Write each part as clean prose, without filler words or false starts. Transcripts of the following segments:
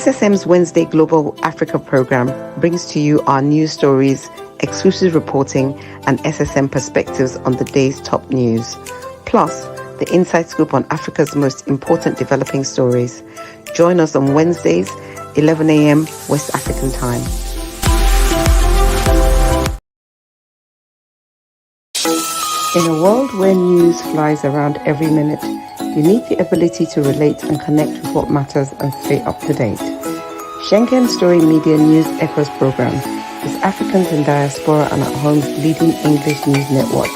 SSM's Wednesday Global Africa program brings to you our news stories, exclusive reporting, and SSM perspectives on the day's top news. Plus, the inside scoop on Africa's most important developing stories. Join us on Wednesdays, 11 a.m. West African time. In a world where news flies around every minute, you need the ability to relate and connect with what matters and stay up to date. Schengen Story Media News Echoes program is Africans in Diaspora and at Home's leading English news network,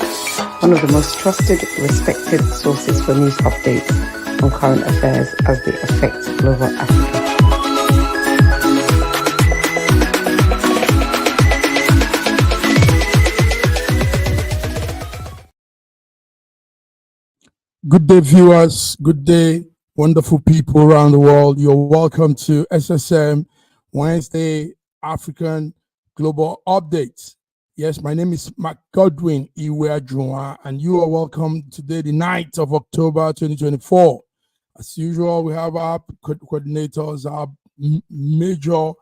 one of the most trusted, respected sources for news updates on current affairs as they affect global Africa. Good day, viewers. Good day, wonderful people around the world. You're welcome to SSM Wednesday African Global Updates. Yes, my name is Mark Godwin Iweajunwa, and you are welcome today, the 9th of October 2024. As usual, we have our coordinators, our major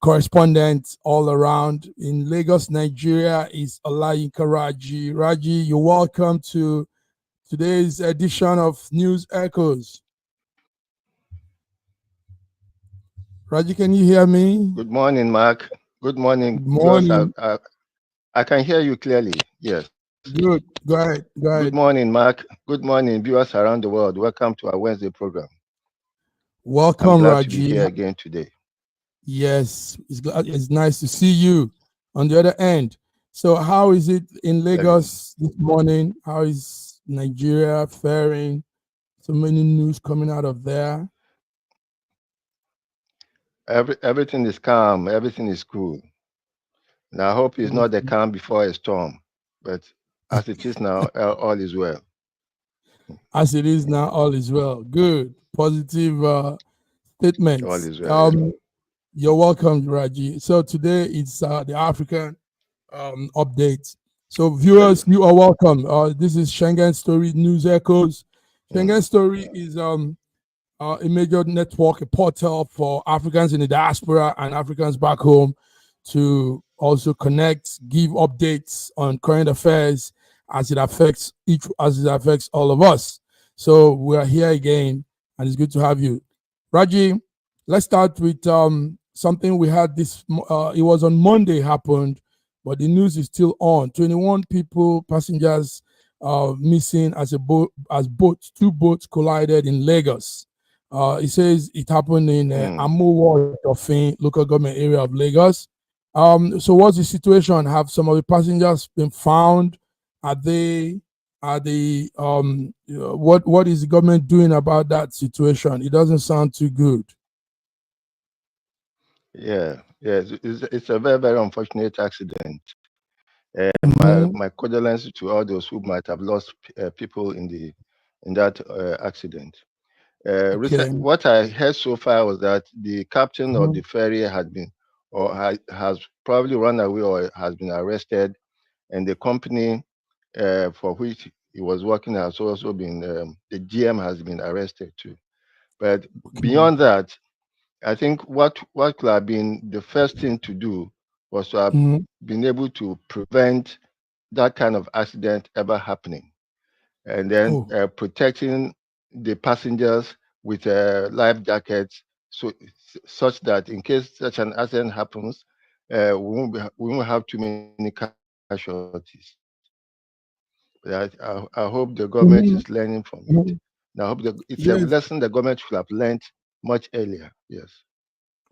correspondents all around. In Lagos, Nigeria is Olayinka Raji. Raji, you're welcome to today's edition of News Echoes. Raji, can you hear me? Good morning, Mark. Good morning. Good morning. I can hear you clearly. Yes. Good. Go ahead. Good morning, Mark. Good morning, viewers around the world. Welcome to our Wednesday program. Welcome, I'm glad Raji. to be here again today. Yes, it's nice to see you on the other end. So how is it in Lagos this morning? How is Nigeria faring? So many news coming out of there. Everything is calm. Everything is cool. Now, I hope it's not the calm before a storm, but as it is now, all is well. As it is now, all is well. Good. Positive statements. All is well. You're welcome, Raji. So today it's the African update. So viewers, you are welcome. This is Schengen Story News Echoes. Schengen Story is a major network, a portal for Africans in the diaspora and Africans back home to also connect, give updates on current affairs as it affects all of us. So we are here again, and it's good to have you. Raji, let's start with something we had this. It was on Monday happened, but the news is still on. 21 passengers missing as two boats collided in Lagos. It says it happened in Amuwo Dofin local government area of Lagos. So what's the situation? Have some of the passengers been found? What is the government doing about that situation? It doesn't sound too good. Yes, it's a very, very unfortunate accident. My condolences to all those who might have lost people in that accident. What I heard so far was that the captain of the ferry had been, or has probably run away or has been arrested, and the company for which he was working has also been, the GM has been arrested too. But beyond that, I think what could have been the first thing to do was to have been able to prevent that kind of accident ever happening, and then protecting the passengers with life jackets, such that in case such an accident happens, we won't have too many casualties. But I hope the government is learning from it. Now, I hope it's a lesson the government should have learned much earlier. Yes.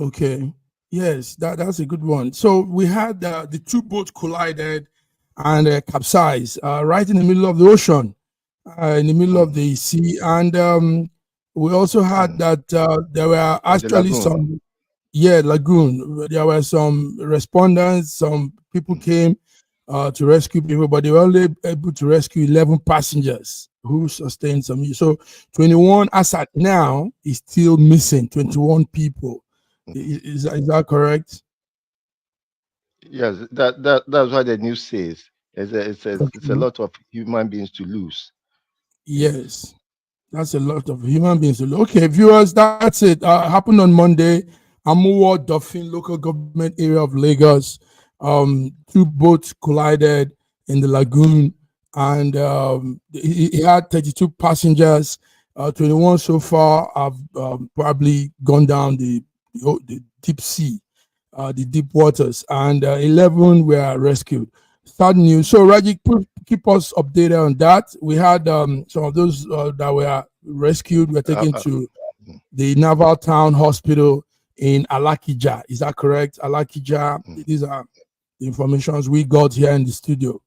Okay. Yes, that's a good one. So we had the two boats collided and capsized right in the middle of the ocean, in the middle of the sea. And we also had that there were actually some, lagoon. There were some respondents, some people came to rescue people, but they were only able to rescue 11 passengers who sustained some. So 21 as at now is still missing, 21 people. Is that correct? Yes, that's what the news says. It's a lot of human beings to lose. Yes. That's a lot of human beings. Okay, viewers, that's it. Happened on Monday. Amuwo Dolphin local government area of Lagos. Two boats collided in the lagoon, and he had 32 passengers. 21 so far have probably gone down the deep sea, the deep waters, and 11 were rescued. Sad news. So, Raji, keep us updated on that. We had some of those that were rescued were taken to the Naval Town Hospital in Alakija. Is that correct? Alakija. These are the informations we got here in the studio.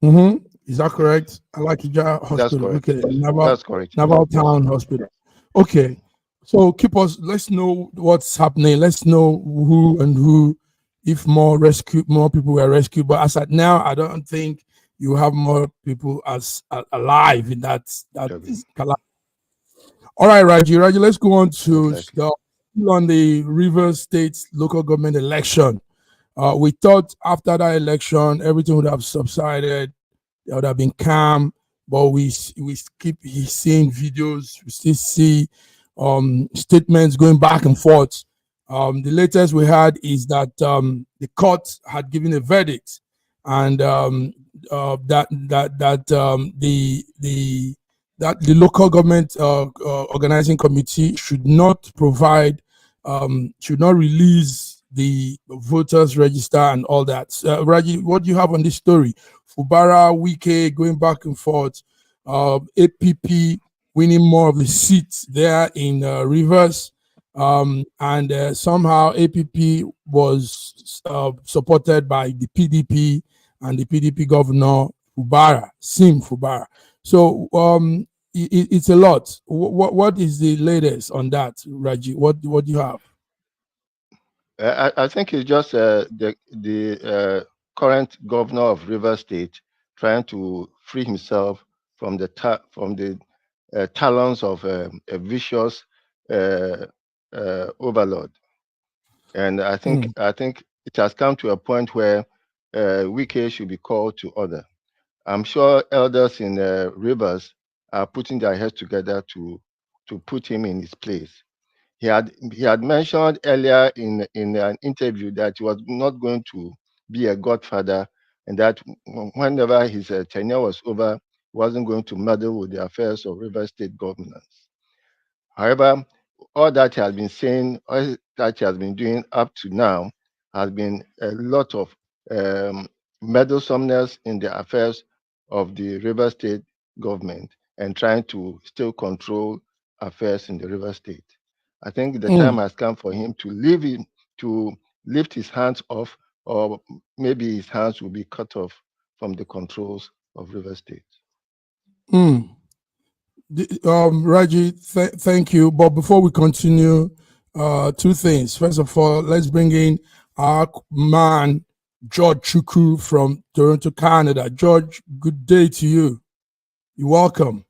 Is that correct? Alakija Hospital. That's correct. Okay. That's correct. Naval Town Hospital. Okay. So let's know what's happening. Let's know who and who, if more people were rescued. But as at now, I don't think you have more people as alive in that collapse. All right, Raji, let's go on to on the Rivers State local government election. We thought after that election, everything would have subsided. There would have been calm, but we keep seeing videos. We still see statements going back and forth. The latest we had is that the court had given a verdict, and that the local government organizing committee should not release the voters register and all that. Raji, what do you have on this story? Fubara, Wike going back and forth, APP winning more of the seats there in Rivers, and somehow APP was supported by the PDP and the PDP governor Fubara, Sim Fubara. So it's a lot. What is the latest on that, Raji? What do you have? I think it's just the current governor of Rivers State trying to free himself from the talons of a vicious overlord, and I think it has come to a point where Wike should be called to order. I'm sure elders in Rivers are putting their heads together to put him in his place. He had mentioned earlier in an interview that he was not going to be a godfather, and that whenever his tenure was over, he wasn't going to meddle with the affairs of Rivers State governance. However, all that he has been saying, all that he has been doing up to now, has been a lot of meddlesomeness in the affairs of the Rivers State government and trying to still control affairs in the Rivers State. I think the time has come for him to lift his hands off, or maybe his hands will be cut off from the controls of Rivers State. Raji, thank you. But before we continue, two things. First of all, let's bring in our man, George Chukwu from Toronto, Canada. George, good day to you. You're welcome.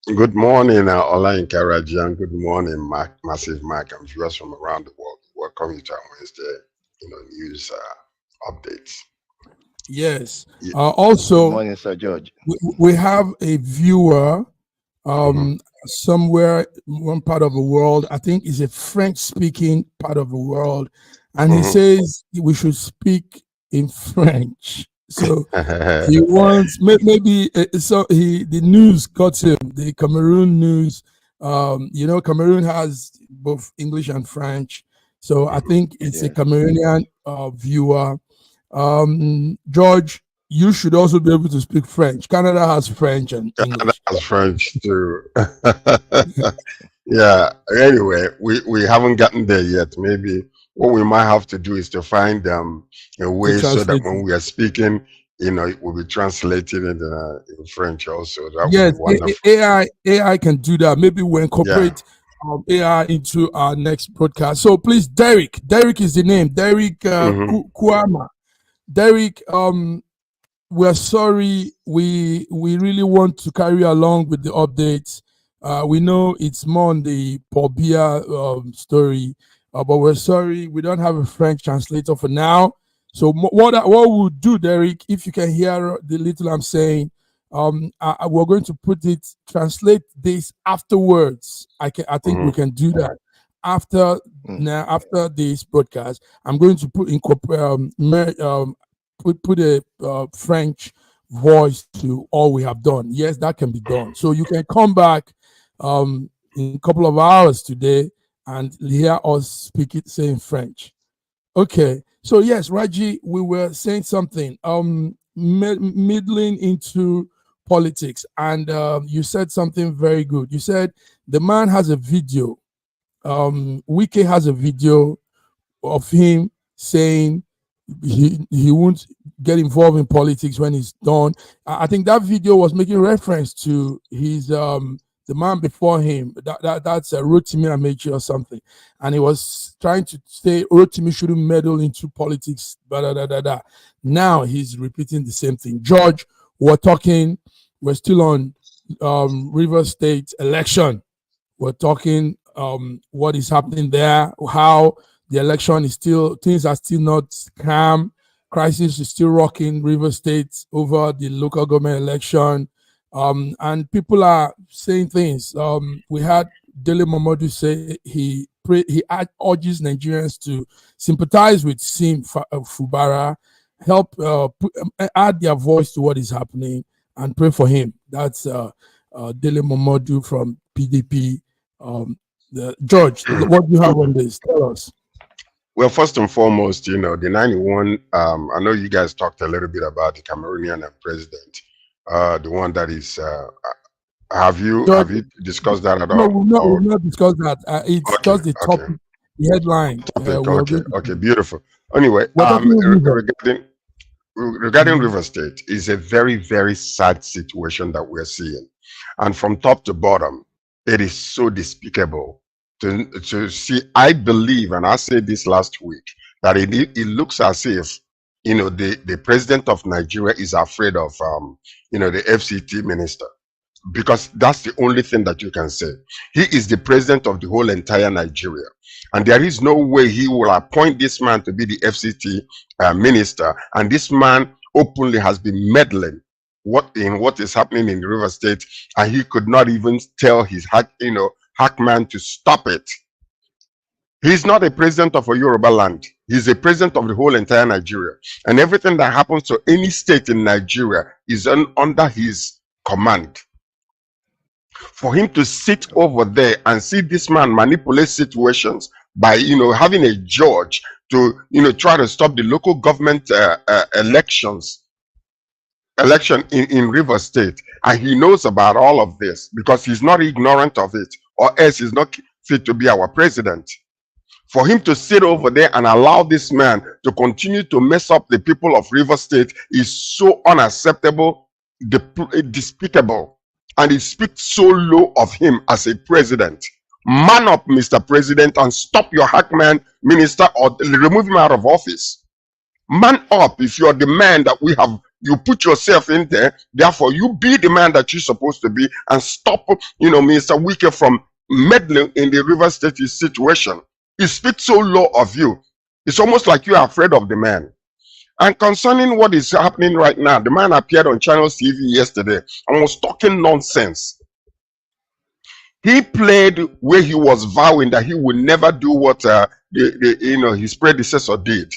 Good morning, Olayinka Raji, and good morning, Massive Mark, and viewers from around the world. Welcome you to our Wednesday, news updates. Yes. Also, good morning, Sir George. We have a viewer somewhere, one part of the world. I think it's a French-speaking part of the world, and he says we should speak in French. So he wants maybe the news got him, the Cameroon news. Cameroon has both English and French, so I think it's a Cameroonian viewer. George, you should also be able to speak French. Canada has French and English. Canada has French too. Yeah. Anyway, we haven't gotten there yet. Maybe what we might have to do is to find a way so that when we are speaking, it will be translated in French also. That yes, would be wonderful. AI can do that. Maybe we'll incorporate AI into our next broadcast. So please, Derek is the name. Derek Kuama. Derek, we're sorry. We really want to carry along with the updates. We know it's more on the Biya story, but we're sorry we don't have a French translator for now. So what we'll do, Derek, if you can hear the little I'm saying, we're going to translate this afterwards. I think we can do that after this broadcast. I'm going to put a French voice to all we have done. Yes, that can be done. So you can come back in a couple of hours today and hear us speak it, saying French. Okay. So yes, Raji, we were saying something. Middling into politics, and you said something very good. You said the man has a video. Wike has a video of him saying he won't get involved in politics when he's done. I think that video was making reference to his the man before him. That's Rotimi Amechi or something, and he was trying to say Rotimi shouldn't meddle into politics. Now he's repeating the same thing. George, we're still on River State election. We're talking what is happening there, how the election is things are still not calm. Crisis is still rocking River State over the local government election. And people are saying things. We had Dele Momodu say he urges Nigerians to sympathize with Sim Fubara, help add their voice to what is happening, and pray for him. That's Dele Momodu from PDP. George, what do you have on this? Tell us. Well, first and foremost, the 91, I know you guys talked a little bit about the Cameroonian president, the one that is, have you discussed that at all? No, we've not discussed that. It's just the topic, the headline. Okay, beautiful. Anyway, regarding River State, is a very, very sad situation that we're seeing. And from top to bottom, it is so despicable to see. I believe, and I said this last week, that it looks as if, the president of Nigeria is afraid of, the FCT minister, because that's the only thing that you can say. He is the president of the whole entire Nigeria. And there is no way he will appoint this man to be the FCT minister. And this man openly has been meddling what is happening in the River State, and he could not even tell his hackman to stop it. He's not a president of a Yoruba land. He's a president of the whole entire Nigeria. And everything that happens to any state in Nigeria is under his command. For him to sit over there and see this man manipulate situations by, having a judge to, try to stop the local government election in River State, and he knows about all of this because he's not ignorant of it, or else he's not fit to be our president. For him to sit over there and allow this man to continue to mess up the people of River State is so unacceptable, despicable, and it speaks so low of him as a president. Man up, Mr. President, and stop your hackman minister or remove him out of office. Man up. If you're the man that we have, you put yourself in there, therefore you be the man that you're supposed to be, and stop, Mr. Wike from meddling in the River State situation. It speaks so low of you. It's almost like you are afraid of the man. And concerning what is happening right now, the man appeared on Channel TV yesterday and was talking nonsense. He played where he was vowing that he would never do what his predecessor did.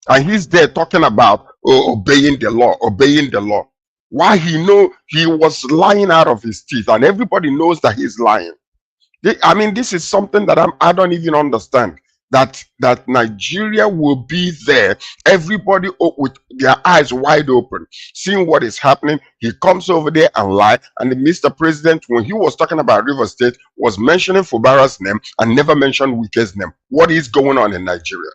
And he's there talking about obeying the law. Why he was lying out of his teeth, and everybody knows that he's lying. This is something that I don't even understand. That Nigeria will be there, everybody with their eyes wide open, seeing what is happening. He comes over there and lie. And Mr. President, when he was talking about River State, was mentioning Fubara's name and never mentioned Wike's name. What is going on in Nigeria?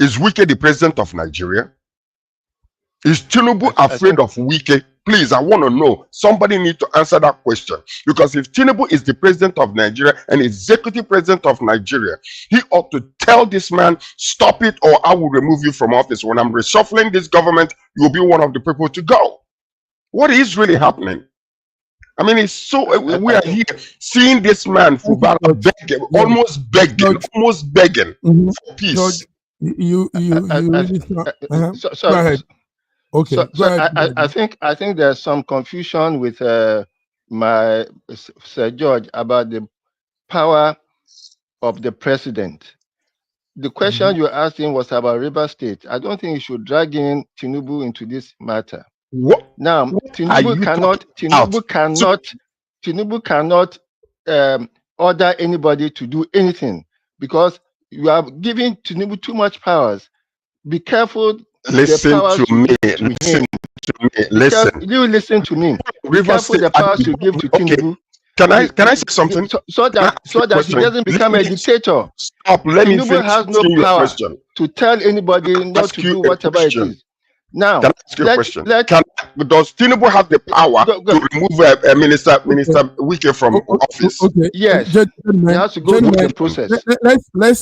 Is Wike the president of Nigeria? Is Tinubu afraid of Wike? Please, I want to know. Somebody need to answer that question. Because if Tinubu is the president of Nigeria and executive president of Nigeria, he ought to tell this man, stop it or I will remove you from office. When I'm reshuffling this government, you'll be one of the people to go. What is really happening? It's so, we are here seeing this man, Fubara, begging, almost begging for peace. You really go ahead. Okay, So, go so ahead. I think there's some confusion with my Sir George about the power of the president. The question you asked him was about River State. I don't think you should drag in Tinubu into this matter. Now, What are you talking about? Tinubu cannot order anybody to do anything because you are giving Tinubu too much powers. Be careful the Listen powers to you me. give to Listen him. to me. Listen. You listen to me. Be River careful State. the powers you give to Okay. Tinubu. Can I say something? So Can I that ask you a he question? doesn't become a dictator. Stop. Let me Tinubu finish has no asking you a power question. to tell anybody not Ask to you do a whatever it question. is. Now, Can I ask you a question? let Does Tinubu have the power go. to remove Minister Wike from office? Okay. Yes, he Gentlemen, has to go through the gentlemen, process.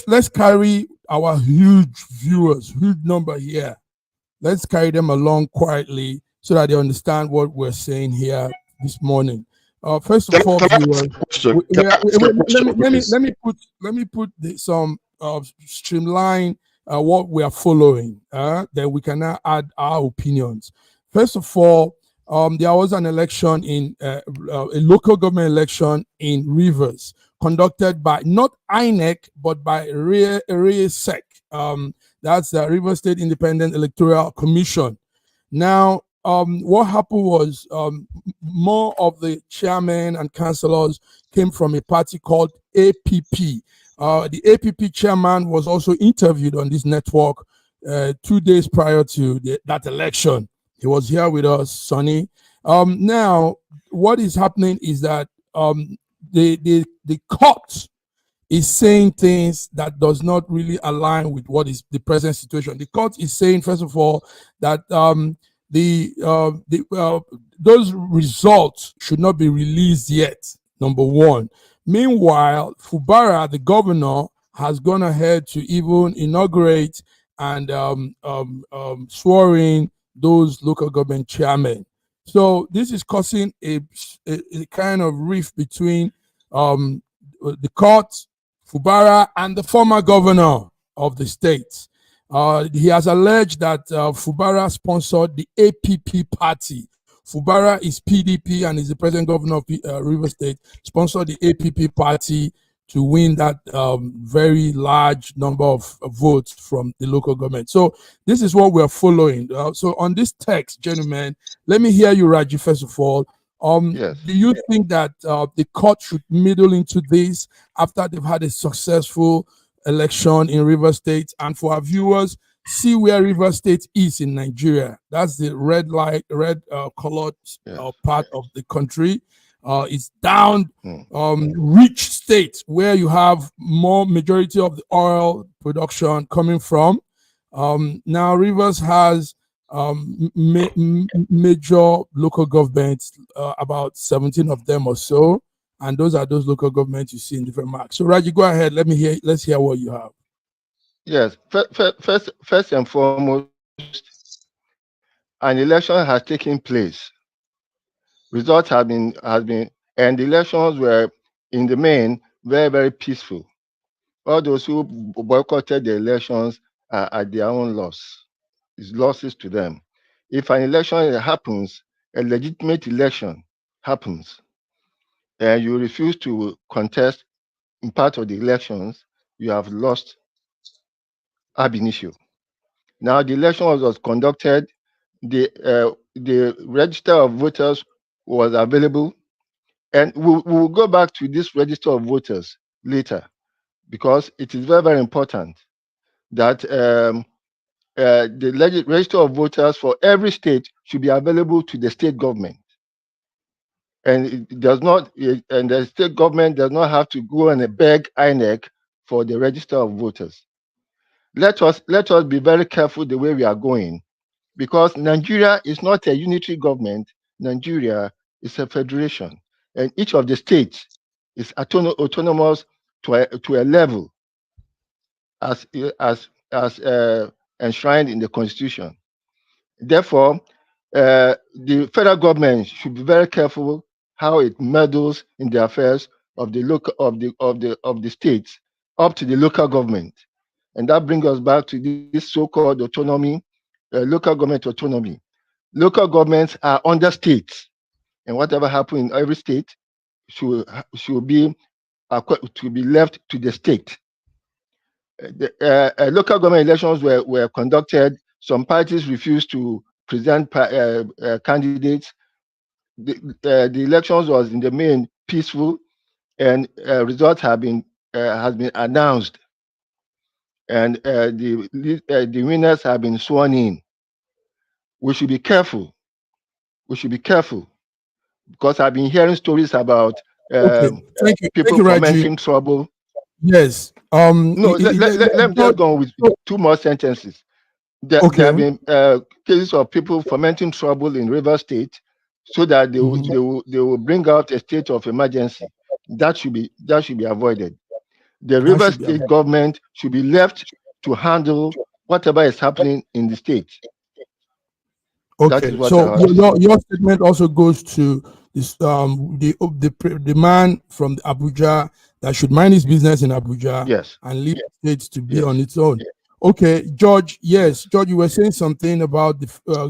let's carry our huge viewers, huge number here. Let's carry them along quietly so that they understand what we're saying here this morning. First of all, viewers, let me put some streamline what we are following. Then we can now add our opinions. First of all, there was an election in a local government election in Rivers conducted by not INEC but by RESEC. That's the River State Independent Electoral Commission. Now, what happened was more of the chairmen and councillors came from a party called APP. The APP chairman was also interviewed on this network 2 days prior to that election. He was here with us, Sonny. Now, what is happening is that the court is saying things that does not really align with what is the present situation. The court is saying, first of all, that those results should not be released yet, number one. Meanwhile, Fubara, the governor, has gone ahead to even inaugurate and swearing those local government chairmen. So this is causing a kind of rift between the court, Fubara, and the former governor of the state. He has alleged that Fubara sponsored the APP party. Fubara is PDP and is the present governor of River State, sponsored the APP party to win that very large number of votes from the local government. So this is what we're following. So on this text, gentlemen, let me hear you, Raji, first of all. Yes. Do you think that the court should meddle into this after they've had a successful election in River State? And for our viewers, see where River State is in Nigeria. That's the red colored part of the country. It's down rich state where you have more majority of the oil production coming from. Now Rivers has major local governments, about 17 of them or so, and those are those local governments you see in different marks. So Raji, go ahead. Let's hear what you have. Yes. First and foremost, an election has taken place. Results have been, and the elections were in the main very, very peaceful. All those who boycotted the elections are at their own loss. It's losses to them. If an election happens, a legitimate election happens, and you refuse to contest in part of the elections, you have lost ab initio. Now the election was conducted, the register of voters was available, and we'll go back to this register of voters later because it is very, very important that the register of voters for every state should be available to the state government. And it does not, and the state government does not have to go and beg INEC for the register of voters. Let us be very careful the way we are going, because Nigeria is not a unitary government. Nigeria is a federation, and each of the states is autonomous to a level as enshrined in the Constitution. Therefore, the federal government should be very careful how it meddles in the affairs of the states up to the local government, and that brings us back to this so-called autonomy, local government autonomy. local governments are under states, and whatever happens in every state should be to be left to the state. Local government elections were conducted. Some parties refused to present candidates. The elections was in the main peaceful, and results has been announced, and the winners have been sworn in. We should be careful. We should be careful, because I've been hearing stories about people fomenting trouble. Yes. No, let me just go with 2 more sentences. There have been cases of people fomenting trouble in River State, so that they will bring out a state of emergency. That should be avoided. The River State government should be left to handle whatever is happening in the state. Okay, so your statement also goes to this the man from Abuja that should mind his business in Abuja, yes, and leave the state to be on its own. Yes. Okay, George. Yes, George, you were saying something about the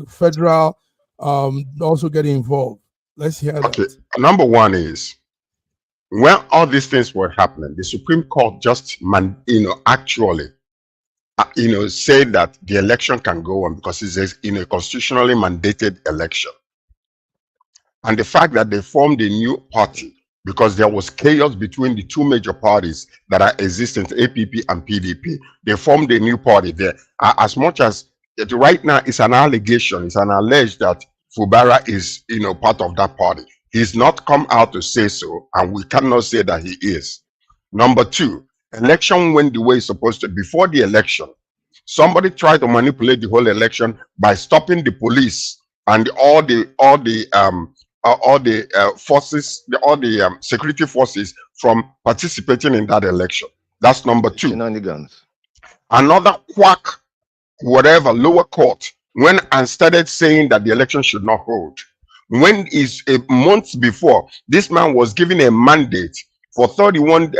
federal also getting involved. Let's hear that. Okay, number one is, when all these things were happening, the Supreme Court just actually said that the election can go on because it's a constitutionally mandated election. And the fact that they formed a new party because there was chaos between the 2 major parties that are existent, APP and PDP, they formed a new party there. As much as right now it's an allegation, it's an alleged that Fubara is part of that party. He's not come out to say so, and we cannot say that he is. Number 2, election went the way it's supposed to. Before the election, somebody tried to manipulate the whole election by stopping the police and all the forces, all the security forces from participating in that election. That's number 2. Shenanigans. Another quack, whatever, lower court went and started saying that the election should not hold. When is a month before, this man was given a mandate for 31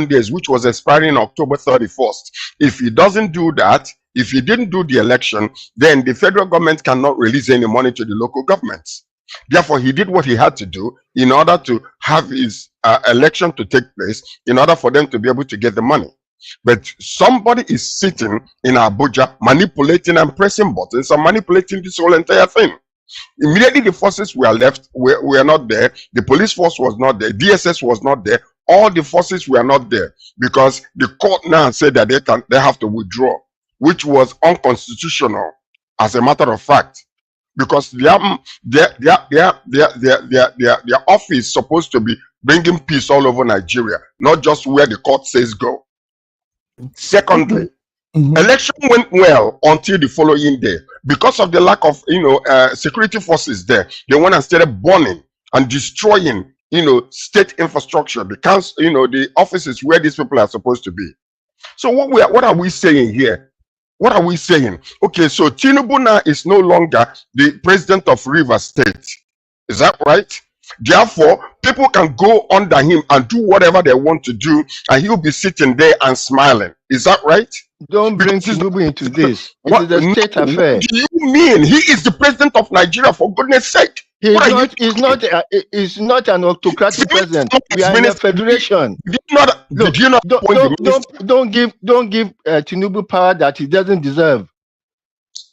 days, which was expiring October 31st. If he doesn't do that, if he didn't do the election, then the federal government cannot release any money to the local governments. Therefore, he did what he had to do in order to have his election to take place, in order for them to be able to get the money. But somebody is sitting in Abuja manipulating and pressing buttons and manipulating this whole entire thing. Immediately the forces were left, were not there. The police force was not there. DSS was not there. All the forces were not there because the court now said that they have to withdraw, which was unconstitutional as a matter of fact, because their office is supposed to be bringing peace all over Nigeria, not just where the court says go. Secondly, election went well until the following day. Because of the lack of security forces there, they went and started burning and destroying state infrastructure, the council, the offices where these people are supposed to be. So what are we saying here? What are we saying? Okay, so Tinubu now is no longer the president of Rivers State. Is that right? Therefore, people can go under him and do whatever they want to do, and he'll be sitting there and smiling. Is that right? Don't bring Tinubu into this. It is a state affair. What do you mean? He is the president of Nigeria, for goodness sake. He's not an autocratic president. We are in a federation. Don't give Tinubu power that he doesn't deserve.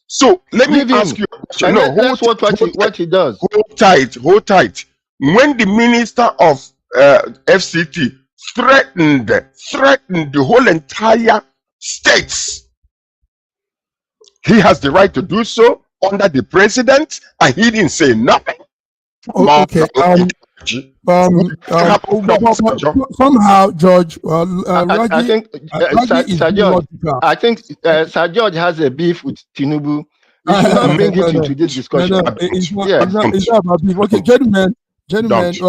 So let me ask you a question. No, that's what he does. Hold tight. When the minister of FCT threatened the whole entire states, he has the right to do so under the president, and he didn't say nothing. Okay. Somehow, George, I think Sir George has a beef with Tinubu. We should not bring it into this discussion. It's not about beef. Okay, gentlemen, George,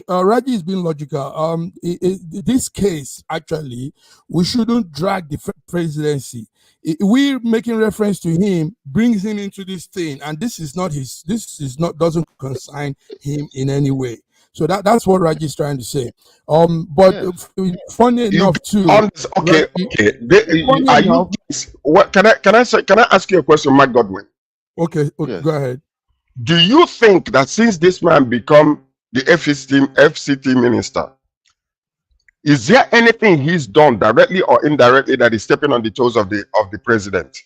Raji is being logical. This case, actually, we shouldn't drag the presidency. We're making reference to him, brings him into this thing, and doesn't concern him in any way. So that's what Raji is trying to say. Funny enough too. Okay. Can I ask you a question, Mike Godwin? Okay, Yes. go ahead. Do you think that since this man become the FCT minister, is there anything he's done directly or indirectly that is stepping on the toes of the president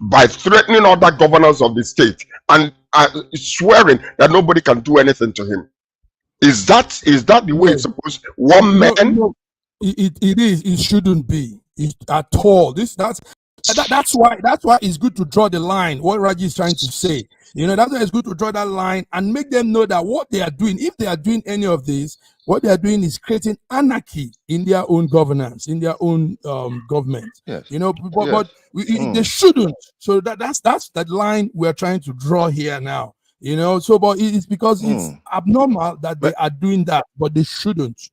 by threatening other governors of the state and swearing that nobody can do anything to him? Is that the way it's supposed? One man? No, it is. It shouldn't be at all. That's why it's good to draw the line. What Raji is trying to say, that's why it's good to draw that line and make them know that what they are doing, if they are doing any of this, what they are doing is creating anarchy in their own governance, in their own government. Yes. But they shouldn't. So that's that line we are trying to draw here now. But it's because it's abnormal that they are doing that, but they shouldn't.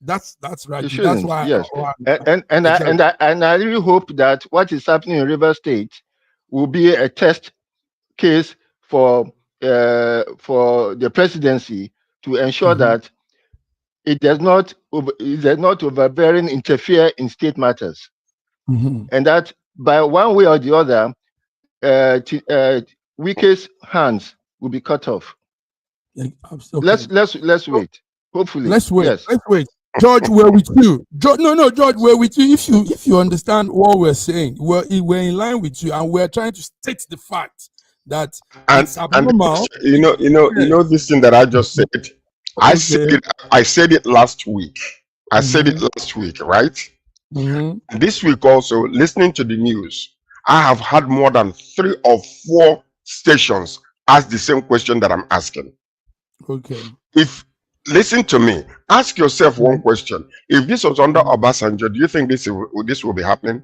That's right. That's why. Yes. And I really hope that what is happening in River State will be a test case for the presidency to ensure that it does not overbearing interfere in state matters, and that by one way or the other, Wike's hands will be cut off. Okay. Let's wait. Hopefully, let's wait. Yes. Let's wait. George, we're with you. George, we're with you. If you understand what we're saying, we're in line with you, and we're trying to state the fact that it's abnormal. And this thing that I just said. I said it last week. I said it last week, right? This week also, listening to the news, I have had more than 3 or 4 stations ask the same question that I'm asking. Okay. Listen to me. Ask yourself one question. If this was under Obasanjo, do you think this will be happening?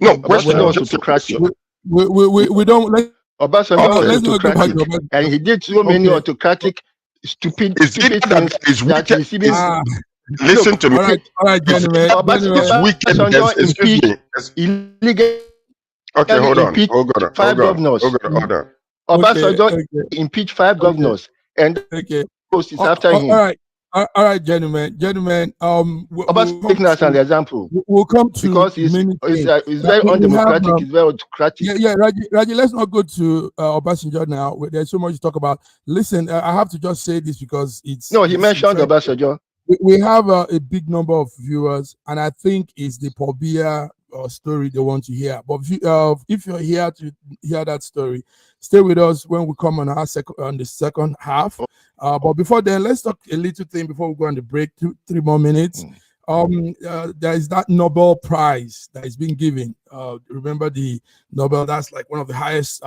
No, question. Obasanjo was autocratic. We don't let Obasanjo was autocratic, and he did so many autocratic, stupid things that receiving. Listen to me. All right, gentlemen. Obasanjo impeached illegal. Okay, hold on. 5 governors. Obasanjo impeached 5 governors, and is after him. All right, gentlemen. Obasanjo taking us an example. We'll come to because it's very undemocratic. It's very autocratic. Yeah, Raji. Let's not go to Obasanjo now. There's so much to talk about. Listen, I have to just say this because he mentioned Obasanjo. We have a big number of viewers, and I think it's the Biya story they want to hear. But if you're here to hear that story, stay with us when we come on the second half. But before then, let's talk a little thing before we go on the break. 3 more minutes. There is that Nobel Prize that is being given. Remember the Nobel? That's like one of the highest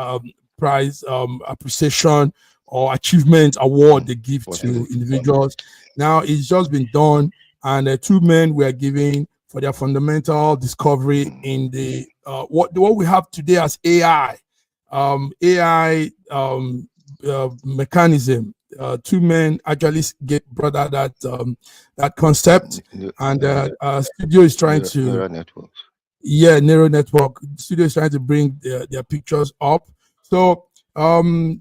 prize appreciation or achievement award they give to individuals. Now it's just been done, and 2 men were given for their fundamental discovery in the what we have today as AI mechanism. 2 men actually brought out that concept, and studio is trying to neural networks. Neural network. Studio is trying to bring their pictures up. So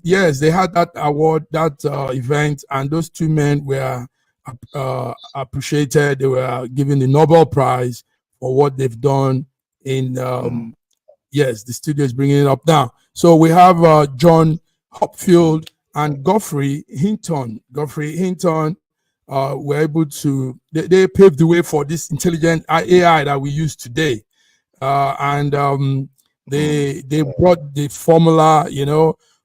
yes, they had that award, that event, and those 2 men were appreciated. They were given the Nobel Prize for what they've done in yes, the studio is bringing it up now. So we have John Hopfield and Geoffrey Hinton. Were able to, they paved the way for this intelligent AI that we use today. And they brought the formula,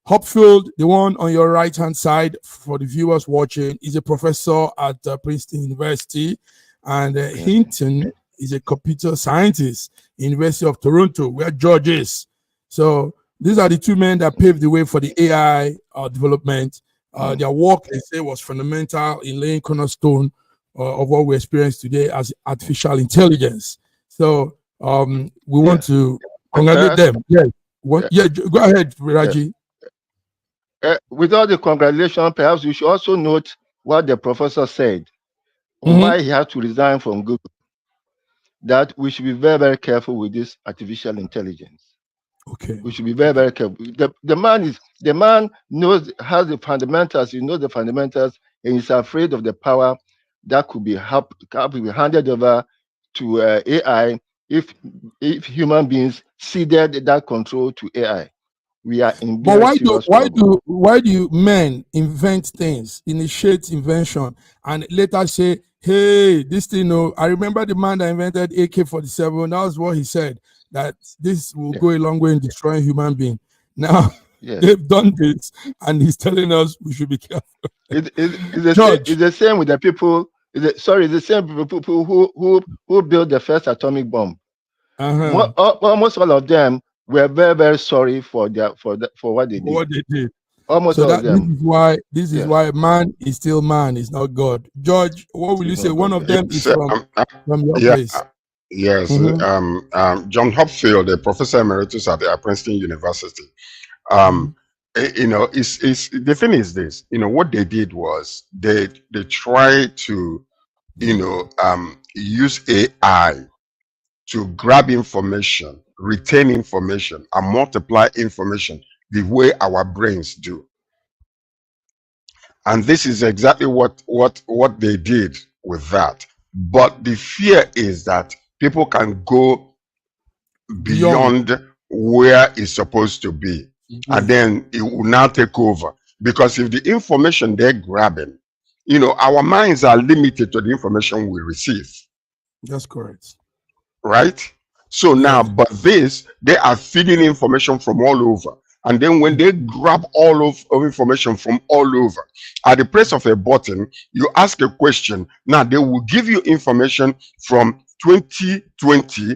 Hopfield, the one on your right-hand side for the viewers watching, is a professor at Princeton University. And Hinton is a computer scientist, University of Toronto, where George is. So these are the 2 men that paved the way for the AI development. Their work, they say, was fundamental in laying cornerstone of what we experience today as artificial intelligence. So we want to congratulate them. Go ahead, Raji. With all the congratulations, perhaps we should also note what the professor said on why he had to resign from Google. That we should be very, very careful with this artificial intelligence. Okay. We should be very, very careful. The man has the fundamentals. He knows the fundamentals, and he's afraid of the power that could be handed over to AI if human beings ceded that control to AI. We are in But very serious trouble. why do men invent things, initiate invention, and later say, hey, this thing, no, I remember the man that invented AK-47, that was what he said, that this will go a long way in destroying human being. Now, they've done this, and he's telling us we should be careful. It's the same with the people, it's the same people who built the first atomic bomb. Almost all of them were very, very sorry for what they did. Almost all of them. This is why man is still man, is not God. George, what will you say? One of them is from your place. Yes, John Hopfield, a professor emeritus at Princeton University. You know, the thing is this. You know, what they did was they tried to, you know, use AI to grab information, retain information, and multiply information the way our brains do. And this is exactly what they did with that. But the fear is that people can go beyond where it's supposed to be. And then it will now take over. Because if the information they're grabbing, you know, our minds are limited to the information we receive. That's correct. Right? So now, but this, they are feeding information from all over. And then when they grab all of information from all over, at the press of a button, you ask a question. Now they will give you information from 2020.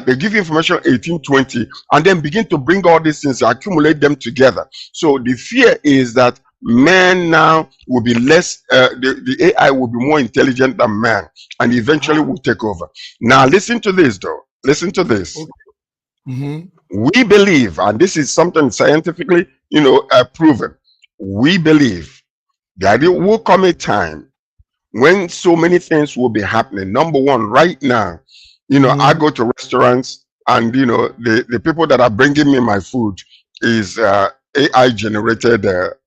They give you information 1820, and then begin to bring all these things, accumulate them together. So the fear is that man now will be less, the AI will be more intelligent than man, and eventually will take over. Now listen to this though. Listen to this. We believe, and this is something scientifically, you know, proven. We believe that it will come a time when so many things will be happening. Number one, right now, you know, I go to restaurants, and you know, the people that are bringing me my food is AI generated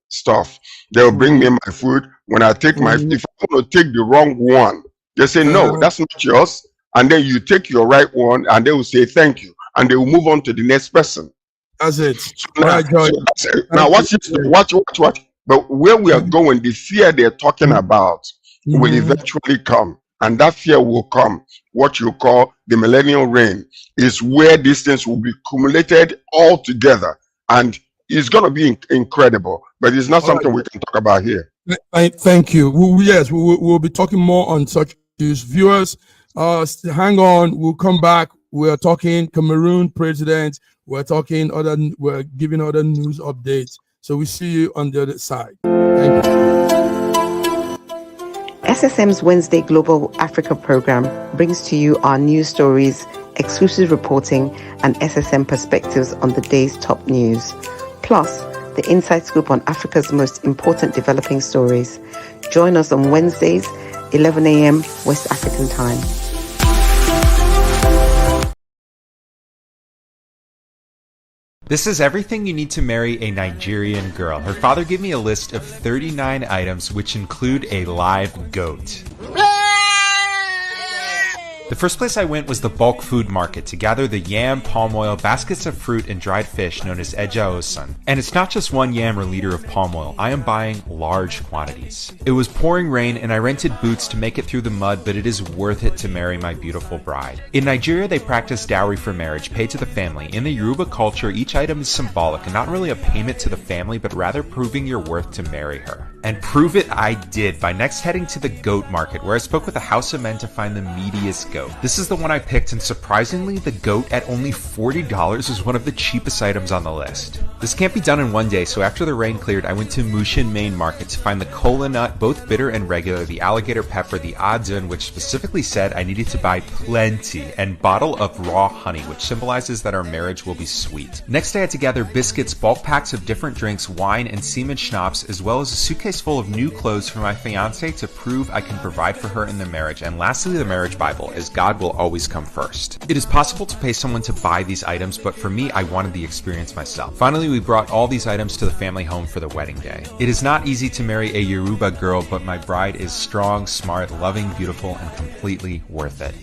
stuff. They'll bring me my food. When I take my, if I want to take the wrong one, they say no, that's not yours. And then you take your right one, and they will say thank you, and they will move on to the next person. That's it. So now, watch. But where we are going, the fear they're talking about will eventually come, and that fear will come. What you call the millennial reign is where these things will be accumulated all together, and it's going to be incredible. But it's not something we can talk about here. Thank you. We'll be talking more on such issues. Viewers, hang on. We'll come back. We're talking Cameroon president. We're giving other news updates. So we see you on the other side. Thank you. SSM's Wednesday Global Africa program brings to you our news stories, exclusive reporting, and SSM perspectives on the day's top news. Plus, the inside scoop on Africa's most important developing stories. Join us on Wednesdays, 11 a.m. West African time. This is everything you need to marry a Nigerian girl. Her father gave me a list of 39 items which include a live goat. The first place I went was the bulk food market to gather the yam, palm oil, baskets of fruit, and dried fish known as eja osun. And it's not just one yam or liter of palm oil. I am buying large quantities. It was pouring rain and I rented boots to make it through the mud, but it is worth it to marry my beautiful bride. In Nigeria, they practice dowry for marriage, paid to the family. In the Yoruba culture, each item is symbolic and not really a payment to the family, but rather proving your worth to marry her. And prove it I did by next heading to the goat market, where I spoke with a house of men to find the meatiest goat. This is the one I picked, and surprisingly, the goat at only $40 is one of the cheapest items on the list. This can't be done in one day, so after the rain cleared, I went to Mushin Main Market to find the kola nut, both bitter and regular, the alligator pepper, the adun, which specifically said I needed to buy plenty, and bottle of raw honey, which symbolizes that our marriage will be sweet. Next, I had to gather biscuits, bulk packs of different drinks, wine, and semen schnapps, as well as a suitcase full of new clothes for my fiancé to prove I can provide for her in the marriage. And lastly, the marriage Bible, as God will always come first. It is possible to pay someone to buy these items, but for me, I wanted the experience myself. Finally, we brought all these items to the family home for the wedding day. It is not easy to marry a Yoruba girl, but my bride is strong, smart, loving, beautiful, and completely worth it.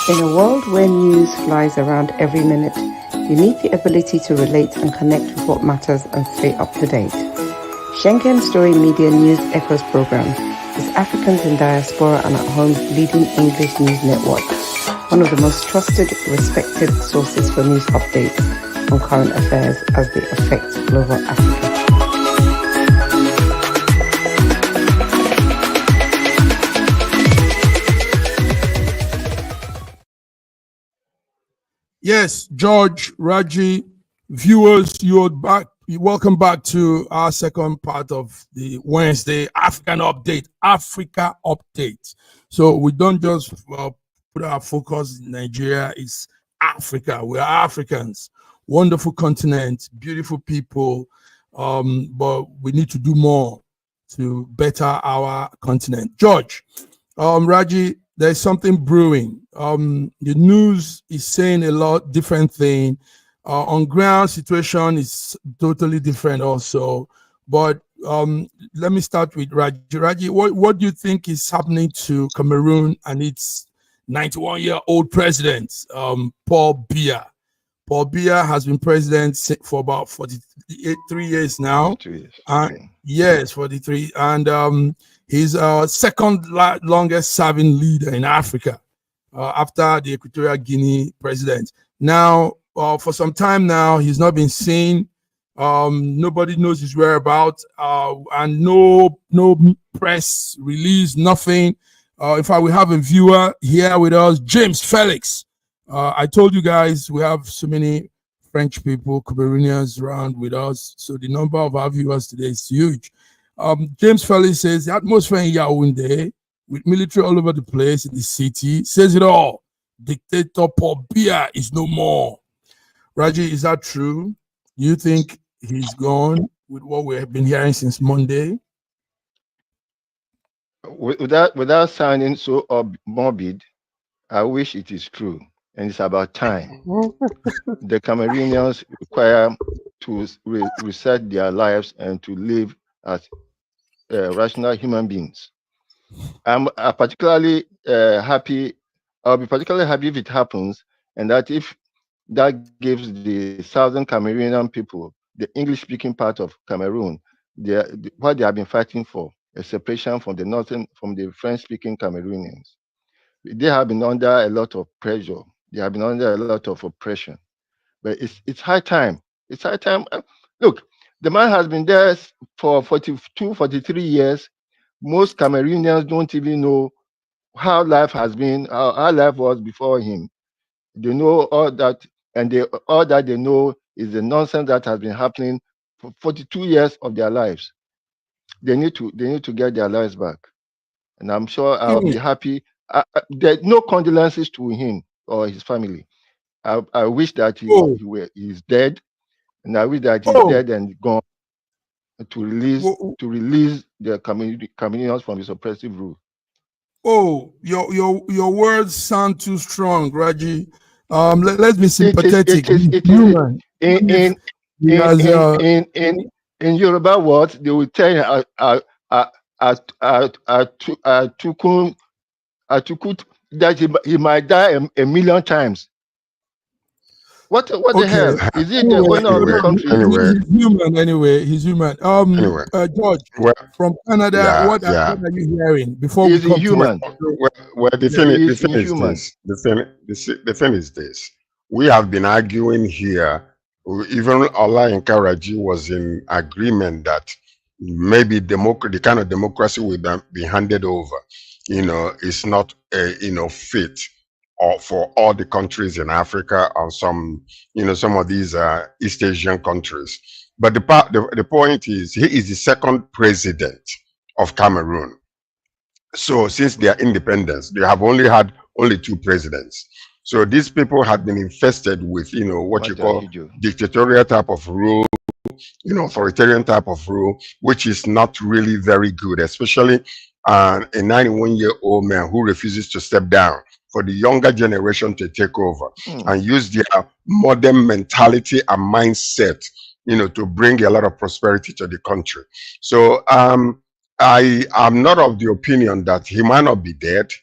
In a world where news flies around every minute, you need the ability to relate and connect with what matters and stay up to date. Schengen Story Media News Echoes program is Africans in Diaspora and at Home's leading English news network, one of the most trusted, respected sources for news updates on current affairs as they affect global Africa. Yes, George, Raji, viewers, you're back. Welcome back to our second part of the Wednesday African Update, Africa Update. So we don't just put our focus in Nigeria, it's Africa. We are Africans, wonderful continent, beautiful people, but we need to do more to better our continent. George, Raji, there's something brewing. The news is saying a lot different thing. On ground situation is totally different also. But let me start with Raji. Raji, what do you think is happening to Cameroon and its 91-year-old president, Paul Biya? Paul Biya has been president for about 43 years now. 2 years. Yes, 43. And he's our second longest serving leader in Africa after the Equatorial Guinea president. Now, for some time now, he's not been seen. Nobody knows his whereabouts, and no press release, nothing. In fact, we have a viewer here with us, James Felix. I told you guys we have so many French people, Cameroonians around with us, so the number of our viewers today is huge. James Felix says the atmosphere in Yaoundé, with military all over the place in the city, says it all. Dictator Paul Biya is no more. Raji, is that true? You think he's gone with what we have been hearing since Monday? Without sounding so morbid, I wish it is true, and it's about time. The Cameroonians require to reset their lives and to live as rational human beings. I'm particularly happy. I'll be particularly happy if it happens, and that if that gives the southern Cameroonian people, the English-speaking part of Cameroon, what they have been fighting for, a separation from the northern, from the French-speaking Cameroonians. They have been under a lot of pressure. They have been under a lot of oppression. But it's high time. It's high time. Look, the man has been there for 42, 43 years. Most Cameroonians don't even know how life has been, how life was before him. They know all that, and all that they know is the nonsense that has been happening for 42 years of their lives. They need to get their lives back, and I'm sure I'll be happy. There's no condolences to him or his family. I wish that he's dead, and I wish that he's dead and gone to release the Cameroonians from his oppressive rule. Oh, your words sound too strong, Raji. Let's be sympathetic. In Yoruba words, they will tell you that he might die a million times. What the hell? Is he the owner of the country? He's human. George, from Canada, what are you hearing before he's we come human? The thing is this. We have been arguing here. Even Ola and Karaji was in agreement that maybe the kind of democracy will be handed over, is not fit or for all the countries in Africa or some of these East Asian countries. But the point is, he is the second president of Cameroon. So since their independence, they have only had two presidents. So these people have been infested with, what you call dictatorial type of rule, authoritarian type of rule, which is not really very good, especially a 91-year-old man who refuses to step down for the younger generation to take over and use their modern mentality and mindset, to bring a lot of prosperity to the country. So I am not of the opinion that he might not be dead,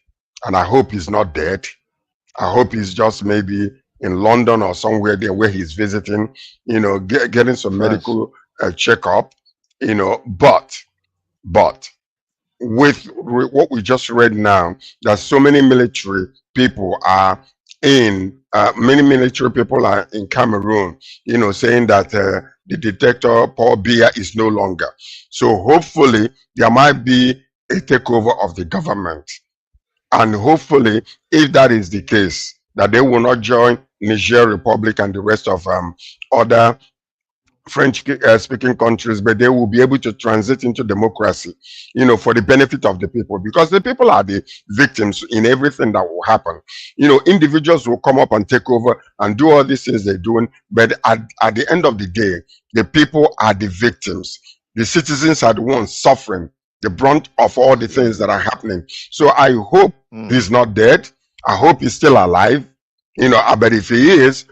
and I hope he's not dead. I hope he's just maybe in London or somewhere there where he's visiting, you know, getting some medical checkup, you know, but with what we just read now, that so many military people are many military people are in Cameroon, you know, saying that the dictator Paul Biya is no longer. So hopefully there might be a takeover of the government. And hopefully, if that is the case, that they will not join Niger Republic and the rest of other French speaking countries, but they will be able to transit into democracy, you know, for the benefit of the people, because the people are the victims in everything that will happen. You know, individuals will come up and take over and do all these things they're doing, but at the end of the day, the people are the victims. The citizens are the ones suffering the brunt of all the things that are happening. So I hope he's not dead. I hope he's still alive. You know, but if he is,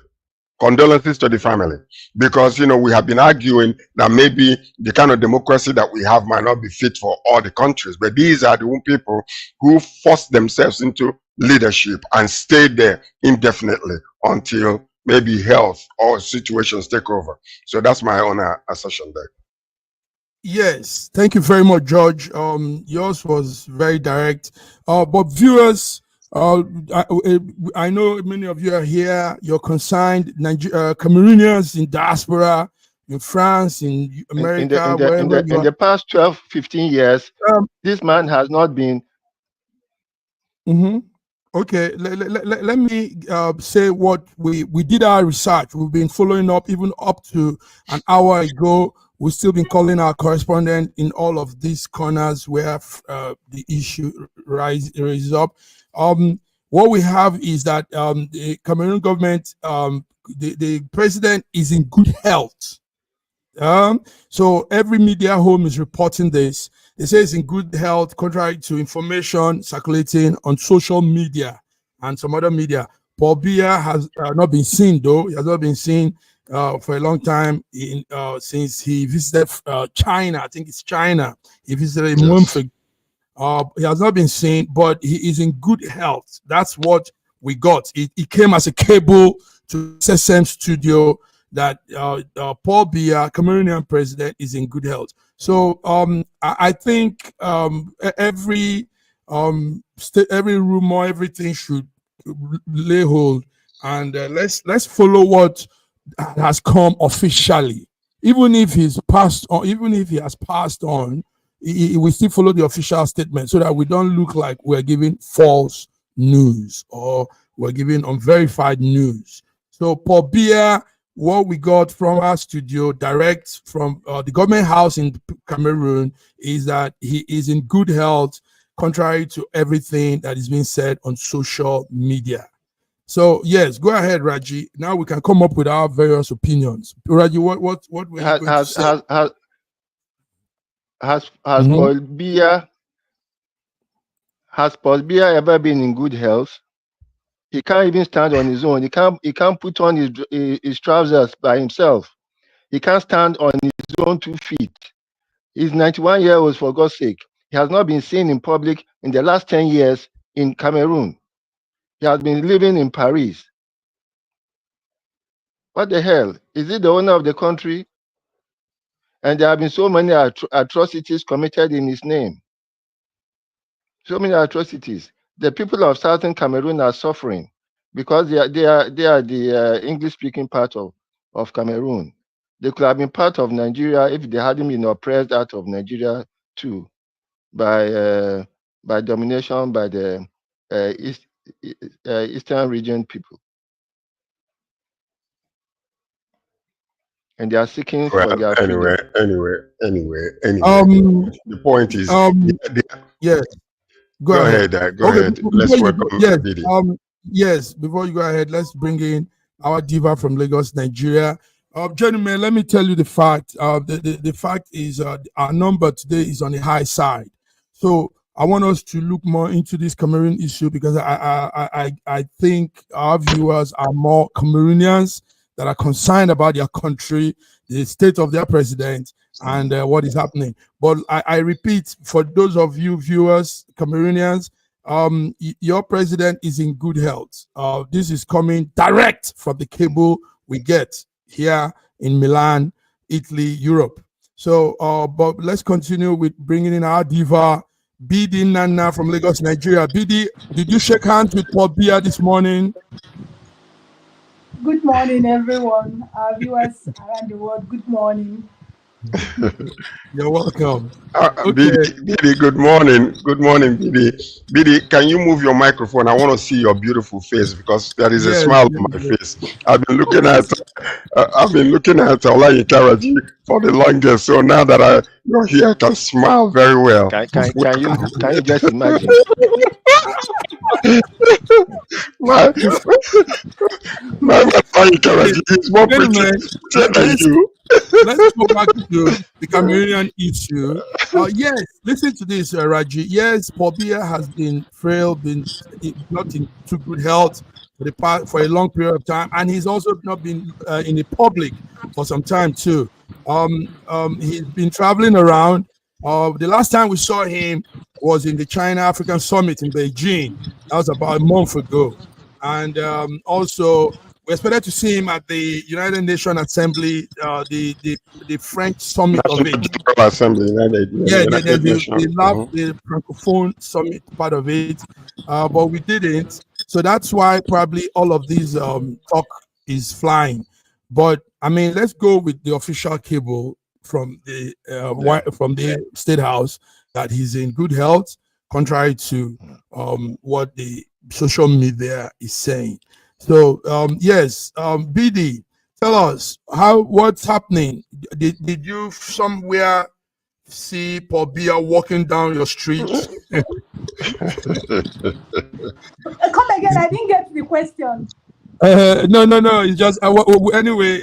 condolences to the family, because, you know, we have been arguing that maybe the kind of democracy that we have might not be fit for all the countries, but these are the people who forced themselves into leadership and stayed there indefinitely until maybe health or situations take over. So that's my own assertion there. Yes, thank you very much, George. Yours was very direct. But viewers, I know many of you are here. You're concerned, Cameroonians in diaspora, in France, in America, in the past 12, 15 years, this man has not been. Okay, let me say what we did our research. We've been following up even up to an hour ago. We've still been calling our correspondent in all of these corners where the issue raises up. What we have is that the Cameroon government, the president is in good health. So every media home is reporting this. They say it's in good health, contrary to information circulating on social media and some other media. Paul Biya has not been seen, though. He has not been seen for a long time since he visited China. I think it's China. He visited a month ago. He has not been seen, but he is in good health. That's what we got. He came as a cable to SSM studio that Paul Biya, Cameroonian president, is in good health. So I think every rumor, everything should lay hold, and let's follow what has come officially. Even if he's passed on, even if he has passed on, we still follow the official statement so that we don't look like we're giving false news or we're giving unverified news. So Paul Biya, what we got from our studio direct from the government house in Cameroon is that he is in good health, contrary to everything that is being said on social media. So yes, go ahead, Raji. Now we can come up with our various opinions. Raji, what were you going to say? Has Paul Biya ever been in good health? He can't even stand on his own. He can't put on his trousers by himself. He can't stand on his own 2 feet. He's 91 years old, for God's sake. He has not been seen in public in the last 10 years in Cameroon. He has been living in Paris. What the hell? Is he the owner of the country? And there have been so many atrocities committed in his name. So many atrocities. The people of Southern Cameroon are suffering because they are the English-speaking part of Cameroon. They could have been part of Nigeria if they hadn't been oppressed out of Nigeria too by domination by the Eastern region people. And they are seeking for their freedom. Anyway. The point is, yes. Go ahead. Go ahead. Let's welcome Biya. Yes, before you go ahead, let's bring in our diva from Lagos, Nigeria. Gentlemen, let me tell you the fact. The fact is our number today is on the high side. So I want us to look more into this Cameroon issue because I think our viewers are more Cameroonians that are concerned about their country, the state of their president, and what is happening. But I repeat, for those of you viewers, Cameroonians, Your president is in good health. This is coming direct from the cable we get here in Milan, Italy, Europe. So, but let's continue with bringing in our diva, BD Nana from Lagos, Nigeria. BD, did you shake hands with Paul Biya this morning? Good morning, everyone. Our viewers around the world, good morning. You're welcome. Okay. BD, good morning. Good morning, BD. BD, can you move your microphone? I want to see your beautiful face because there is a smile on my face. I've been looking at Olayi Karaji for the longest. So now that you're here, I can smile very well. Can you just imagine? my Olayi Karaji is more pretty than you. Let's go back to the Cameroonian issue. Yes, listen to this, Raji. Yes, Paul Biya has been frail, been not in too good health for a long period of time, and he's also not been in the public for some time too. He's been traveling around. The last time we saw him was in the China African Summit in Beijing. That was about a month ago, and also. We expected to see him at the United Nations Assembly, the French summit of it. General Assembly, the Francophone summit part of it, but we didn't. So that's why probably all of these talk is flying. But I mean, let's go with the official cable from the State House that he's in good health, contrary to what the social media is saying. So yes, BD, tell us what's happening. Did you somewhere see Paul Biya walking down your street? Come again, I didn't get the question. No. It's just anyway.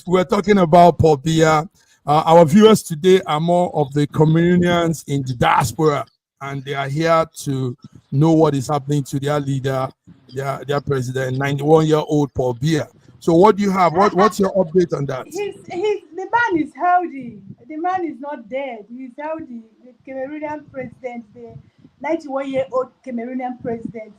We're talking about Paul Biya. Our viewers today are more of the Cameroonians in the diaspora, and they are here to know what is happening to their leader, their president, 91-year-old Paul Biya. So what do you have? What's your update on that? The man is healthy. The man is not dead. He's healthy. The Cameroonian president, the 91-year-old Cameroonian president.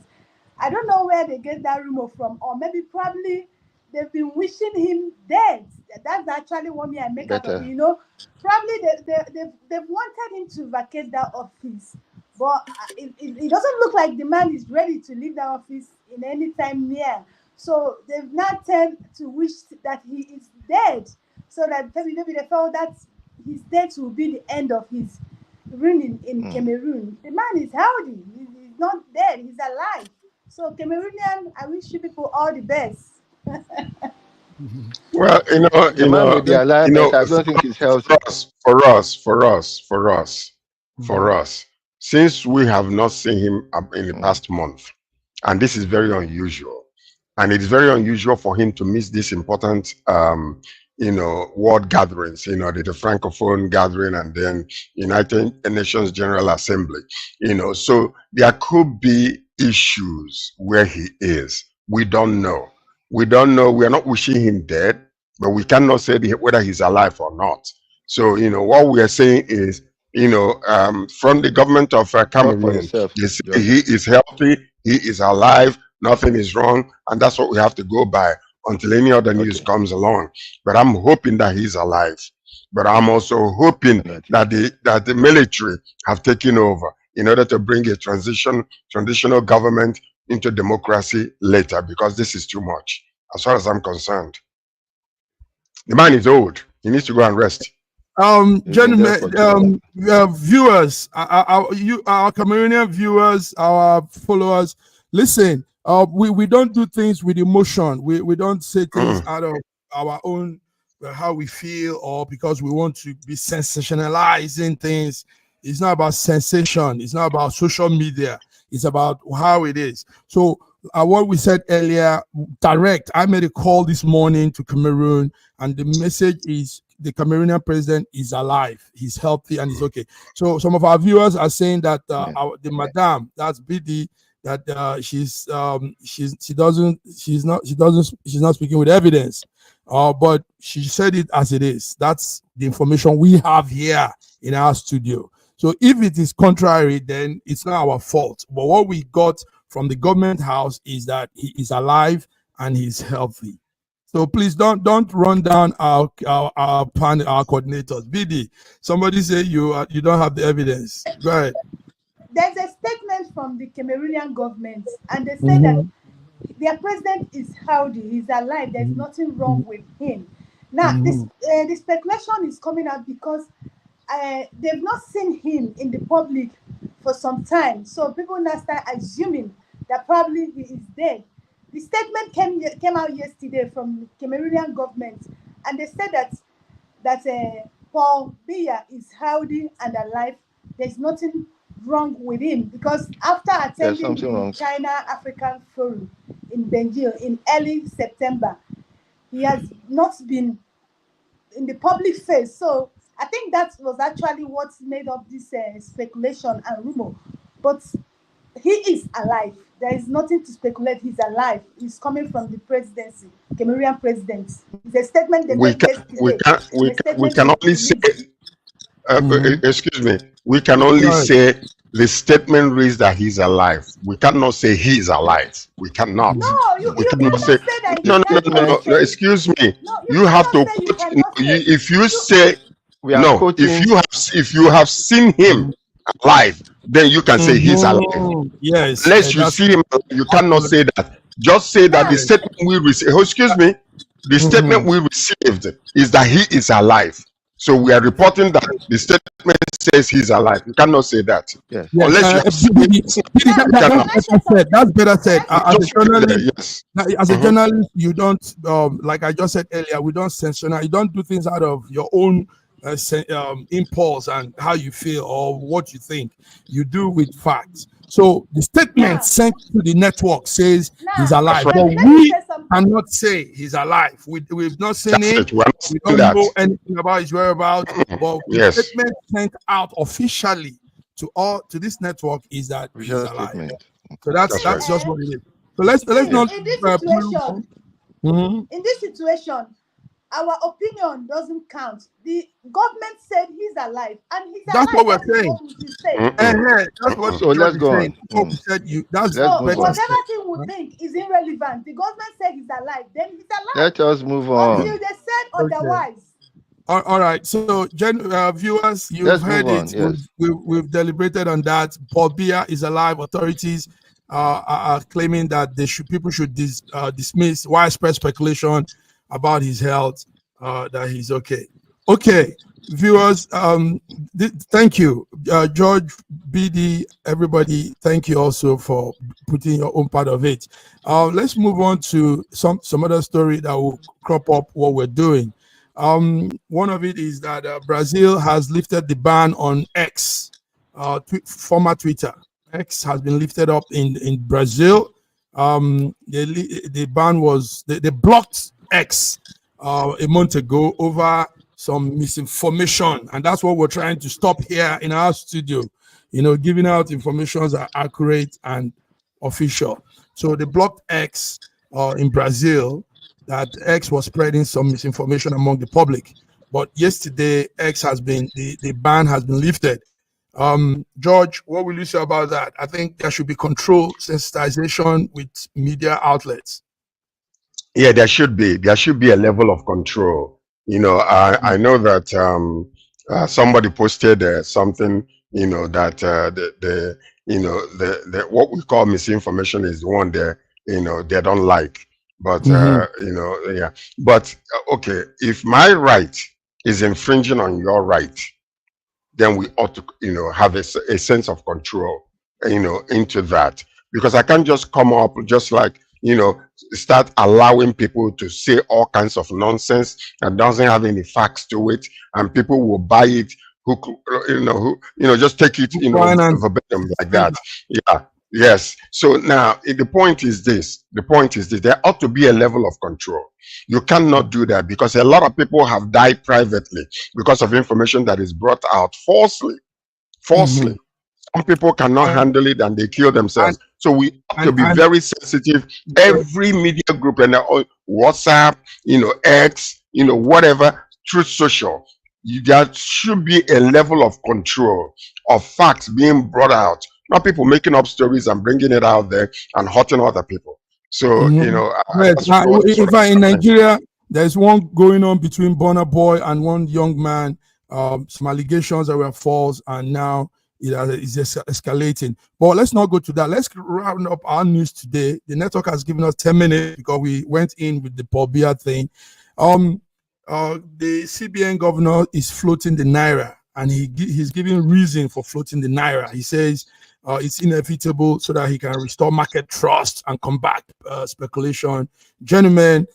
I don't know where they get that rumor from, or maybe probably they've been wishing him dead. That's actually what I make out of it. You know, probably they've wanted him to vacate that office. But it doesn't look like the man is ready to leave the office in any time near. So they've now turned to wish that he is dead. So that maybe they felt that his death will be the end of his reign in Cameroon. The man is healthy. He's not dead. He's alive. So Cameroonian, I wish you people all the best. Well, the man may be alive, but I don't think he's healthy. For us. Since we have not seen him in the past month, and this is very unusual, and it's very unusual for him to miss this important, world gatherings, the Francophone gathering and then United Nations General Assembly, so there could be issues where he is. We don't know. We are not wishing him dead, but we cannot say whether he's alive or not. So, what we are saying is, from the government of Cameroon, he is healthy, he is alive, nothing is wrong, and that's what we have to go by until any other news comes along. But I'm hoping that he's alive. But I'm also hoping that the military have taken over in order to bring a transitional government into democracy later, because this is too much, as far as I'm concerned. The man is old. He needs to go and rest. Gentlemen, viewers, our Cameroonian viewers, our followers, listen, we don't do things with emotion. We don't say things out of our own how we feel, or because we want to be sensationalizing things. It's not about sensation. It's not about social media. It's about how it is. So what we said earlier, direct. I made a call this morning to Cameroon, and the message is the Cameroonian president is alive, he's healthy, and he's okay. So some of our viewers are saying that the madam, that's BD, that she's not speaking with evidence, but she said it as it is. That's the information we have here in our studio. So if it is contrary, then it's not our fault. But what we got from the government house is that he is alive and he's healthy. So please don't run down our coordinators. BD, somebody say you don't have the evidence. Go ahead. There's a statement from the Cameroonian government, and they say that their president is healthy, he's alive, there's nothing wrong with him. Now, the speculation is coming out because they've not seen him in the public for some time. So people now start assuming that probably he is dead. The statement came out yesterday from the Cameroonian government, and they said that Paul Biya is healthy and alive. There's nothing wrong with him because after attending the China African Forum in Beijing in early September, he has not been in the public face. So I think that was actually what made up this speculation and rumor. But he is alive. There is nothing to speculate. He's alive. He's coming from the presidency, Cameroonian president. It's a statement they made yesterday. We can only say, excuse me, we can only say the statement reads that he's alive. We cannot say he's alive. We cannot. No, you cannot say that. No, excuse me. No, you have to put, if you say, if you have seen him alive, then you can say he's alive. Yes. Unless you see him, you cannot say that. Just say that the statement we received, excuse me, the statement we received is that he is alive. So we are reporting that the statement says he's alive. You cannot say that. Yes. Unless that's better said. As a journalist, you don't, like I just said earlier, we don't censor. You don't do things out of your own impulse and how you feel or what you think. You do with facts. So the statement sent to the network says he's alive, but we cannot say he's alive. We've not seen him. We don't know anything about his whereabouts. But the statement sent out officially to this network is that he's alive. So that's just what it is. So let's not. In this situation, our opinion doesn't count. The government said he's alive, and he's alive. That's what we're saying. That's what so let's go on. Whatever thing we think is irrelevant. The government said he's alive, then he's alive. Let us move on. Until they said otherwise. All right. So, viewers, you've heard it. Yes. We've deliberated on that. Paul Biya is alive. Authorities are claiming that people should dismiss widespread speculation about his health, that he's okay. Okay, viewers, thank you. George, BD, everybody, thank you also for putting your own part of it. Let's move on to some other story that will crop up what we're doing. One of it is that Brazil has lifted the ban on X, former Twitter. X has been lifted up in Brazil. The ban was, they blocked X a month ago over some misinformation, and that's what we're trying to stop here in our studio, giving out information that are accurate and official. So they blocked X in Brazil, that X was spreading some misinformation among the public. But yesterday, the ban has been lifted. George, what will you say about that? I think there should be control, sensitization with media outlets. Yeah, there should be a level of control. I know that somebody posted something, that the what we call misinformation is the one they don't like. But But okay, if my right is infringing on your right, then we ought to have a sense of control into that, because I can't just come up just like start allowing people to say all kinds of nonsense that doesn't have any facts to it, and people will buy it who just take it verbatim like that. Yes. So now the point is this, there ought to be a level of control. You cannot do that, because a lot of people have died privately because of information that is brought out falsely. Some people cannot handle it and they kill themselves. So we have to be very sensitive. Every media group, and WhatsApp, X, whatever, Truth Social, there should be a level of control of facts being brought out, not people making up stories and bringing it out there and hurting other people. So, you know, yes. In fact, in Nigeria, there's one going on between Burna Boy and one young man. Some allegations that were false, and now it is escalating. But let's not go to that. Let's round up our news today. The network has given us 10 minutes because we went in with the Biya thing. The CBN governor is floating the naira, and he's giving reason for floating the naira. He says it's inevitable so that he can restore market trust and combat speculation. Gentlemen,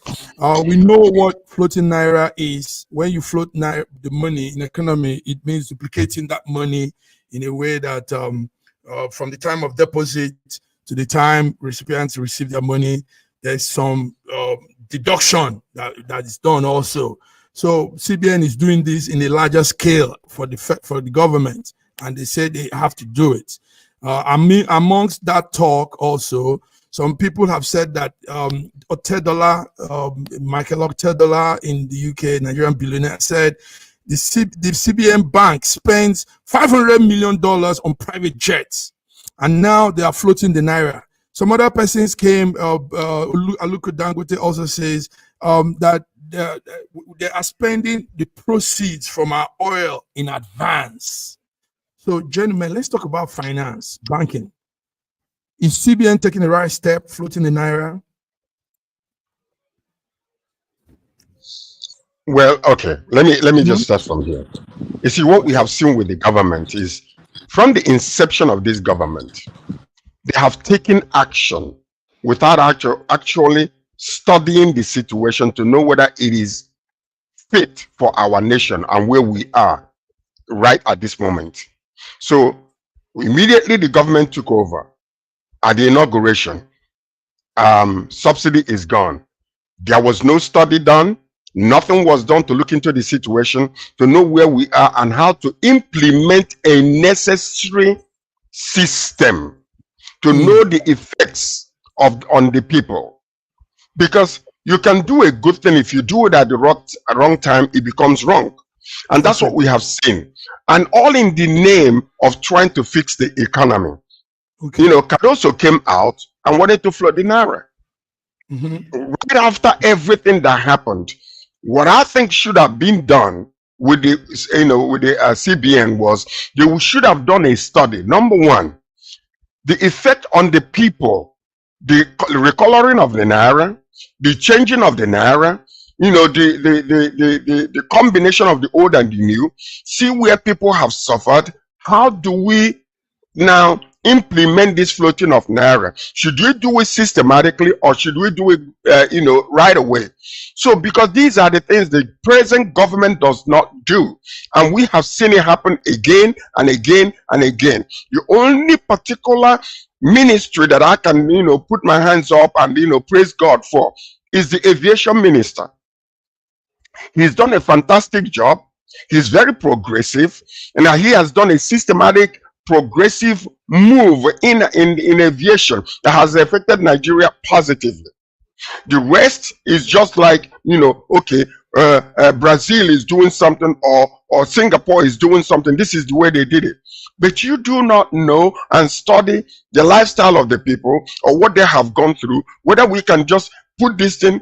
we know what floating naira is. When you float naira, the money in economy, it means duplicating that money in a way that from the time of deposit to the time recipients receive their money, there's some deduction that is done also. So CBN is doing this in a larger scale for the government, and they said they have to do it. Amongst that talk also, some people have said that Michael Otedola in the UK, Nigerian billionaire, said the CBN bank spends $500 million on private jets, and now they are floating the naira. Some other persons came, Aluko Dangote also says that they are spending the proceeds from our oil in advance. So, gentlemen, let's talk about finance, banking. Is CBN taking the right step, floating the naira? Well, okay. Let me just start from here. You see, what we have seen with the government is from the inception of this government, they have taken action without actually studying the situation to know whether it is fit for our nation and where we are right at this moment. So immediately the government took over at the inauguration. Subsidy is gone. There was no study done. Nothing was done to look into the situation, to know where we are and how to implement a necessary system to know the effects on the people. Because you can do a good thing, if you do it at the wrong time, it becomes wrong. And that's what we have seen. And all in the name of trying to fix the economy. Okay. You know, Cardoso came out and wanted to flood the naira. Right after everything that happened, what I think should have been done with the CBN was they should have done a study. Number one, the effect on the people, the recoloring of the naira, the changing of the naira, you know, the combination of the old and the new. See where people have suffered. How do we now implement this floating of naira? Should we do it systematically or should we do it right away? So because these are the things the present government does not do, and we have seen it happen again and again and again. The only particular ministry that I can put my hands up and praise God for is the aviation minister. He's done a fantastic job. He's very progressive, and he has done a systematic progressive move in aviation that has affected Nigeria positively. The rest is just like, okay, Brazil is doing something or Singapore is doing something. This is the way they did it. But you do not know and study the lifestyle of the people or what they have gone through, whether we can just put this thing,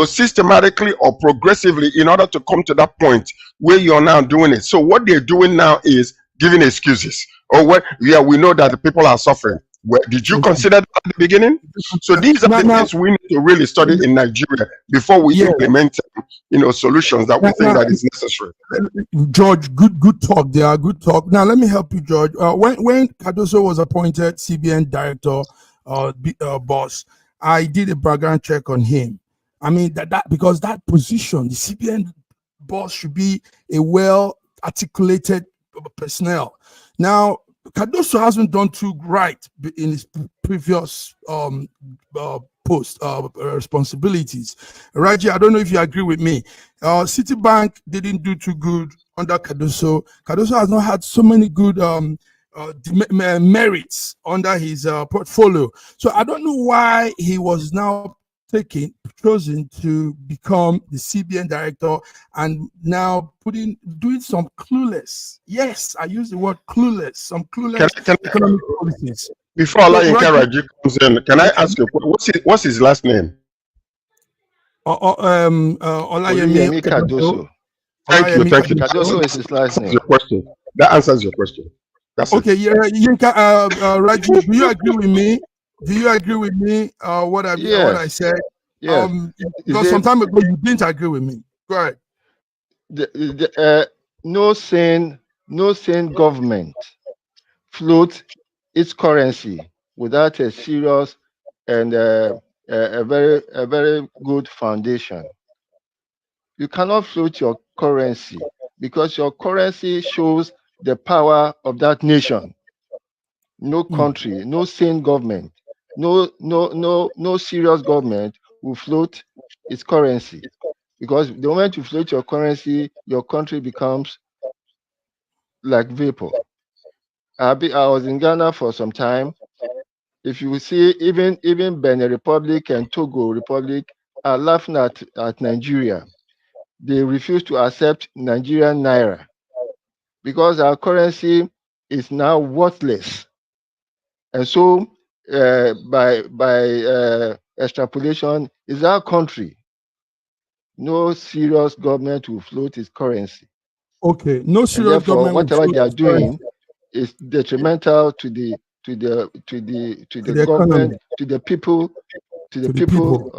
systematically or progressively in order to come to that point where you're now doing it. So what they're doing now is giving excuses. Or what? Yeah, we know that the people are suffering. Well, did you consider that at the beginning? So these are the things we need to really study in Nigeria before we implement, solutions that we think that is necessary. George, good talk there. Good talk. Now let me help you, George. When Cardoso was appointed CBN director, boss, I did a background check on him. I mean that because that position, the CBN boss, should be a well articulated personnel. Now, Cardoso hasn't done too right in his previous responsibilities. Raji, I don't know if you agree with me. Citibank didn't do too good under Cardoso. Cardoso has not had so many good merits under his portfolio. So I don't know why he was now chosen to become the CBN director, and now doing some clueless. Yes, I use the word clueless. Some clueless economic policies. Before Olayinka Raji comes in, can I ask you what's his last name? Olayemi Cardoso. Thank you. Cardoso is his last name. Your question. That answers your question. That's okay. It. Yeah, Yinka, Raji, do you agree with me? Do you agree with me? What I said? Yes. Because some time ago you didn't agree with me. Go ahead. No sane government floats its currency without a serious and a very good foundation. You cannot float your currency because your currency shows the power of that nation. No country, no sane government, no serious government will float its currency, because the moment you float your currency, your country becomes like vapor. I was in Ghana for some time. If you see, even Benin Republic and Togo Republic are laughing at Nigeria. They refuse to accept Nigerian naira because our currency is now worthless. And so, by extrapolation, is our country. No serious government will float its currency. Okay, no serious and therefore, government. Whatever they are doing is detrimental to the government, to the people, to the people.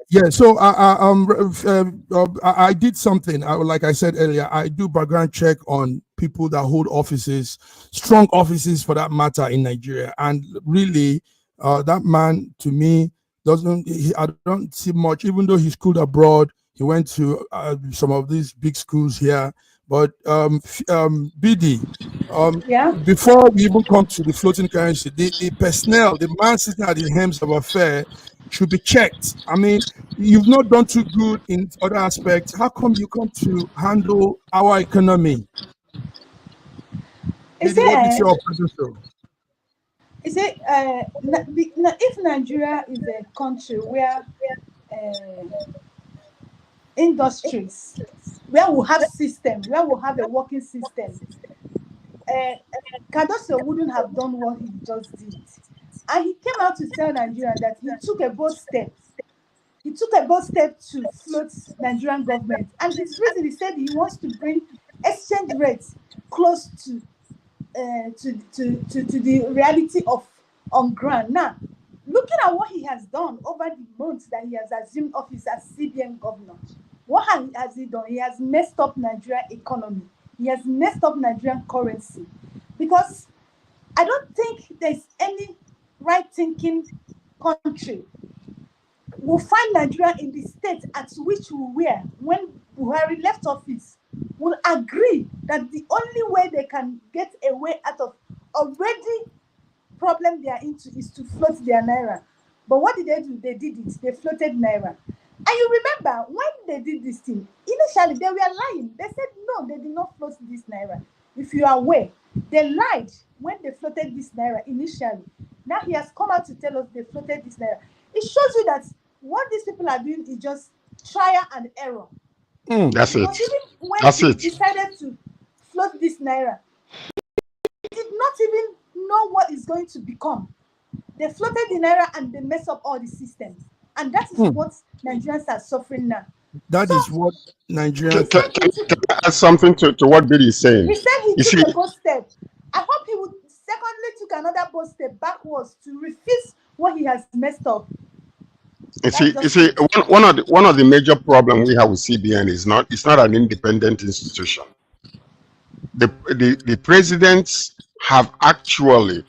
Yeah, so I did something. Like I said earlier, I do background check on people that hold offices, strong offices for that matter, in Nigeria. And really, that man, to me, I don't see much, even though he schooled abroad. He went to some of these big schools here. But BD, before we even come to the floating currency, the personnel, the man sitting at the helms of affairs should be checked. I mean, you've not done too good in other aspects. How come you come to handle our economy? If Nigeria is a country where industries, where we have system, where we have a working system, Cardoso wouldn't have done what he just did. And he came out to tell Nigeria that he took a bold step. He took a bold step to float Nigerian government. And his reason, he said he wants to bring exchange rates close to the reality of on ground. Now, looking at what he has done over the months that he has assumed office as CBN governor, what has he done? He has messed up Nigerian economy. He has messed up Nigerian currency. Because I don't think there's any right-thinking country will find Nigeria in the state at which we were when Buhari left office, will agree that the only way they can get a way out of already problem they are into is to float their naira. But what did they do? They did it. They floated naira. And you remember when they did this thing, initially they were lying. They said no, they did not float this naira. If you are aware, they lied when they floated this naira initially. Now he has come out to tell us they floated this naira. It shows you that what these people are doing is just trial and error. That's it. Even when he decided to float this naira, he did not even know what it's going to become. They floated the naira and they mess up all the systems. And that is what Nigerians are suffering now. That is what Nigerians... Can I add something to what Billy is saying? He said he took a bold step. I hope he would secondly took another bold step backwards to refuse what he has messed up. You see, one of the major problems we have with CBN is it's not an independent institution. The presidents have actually,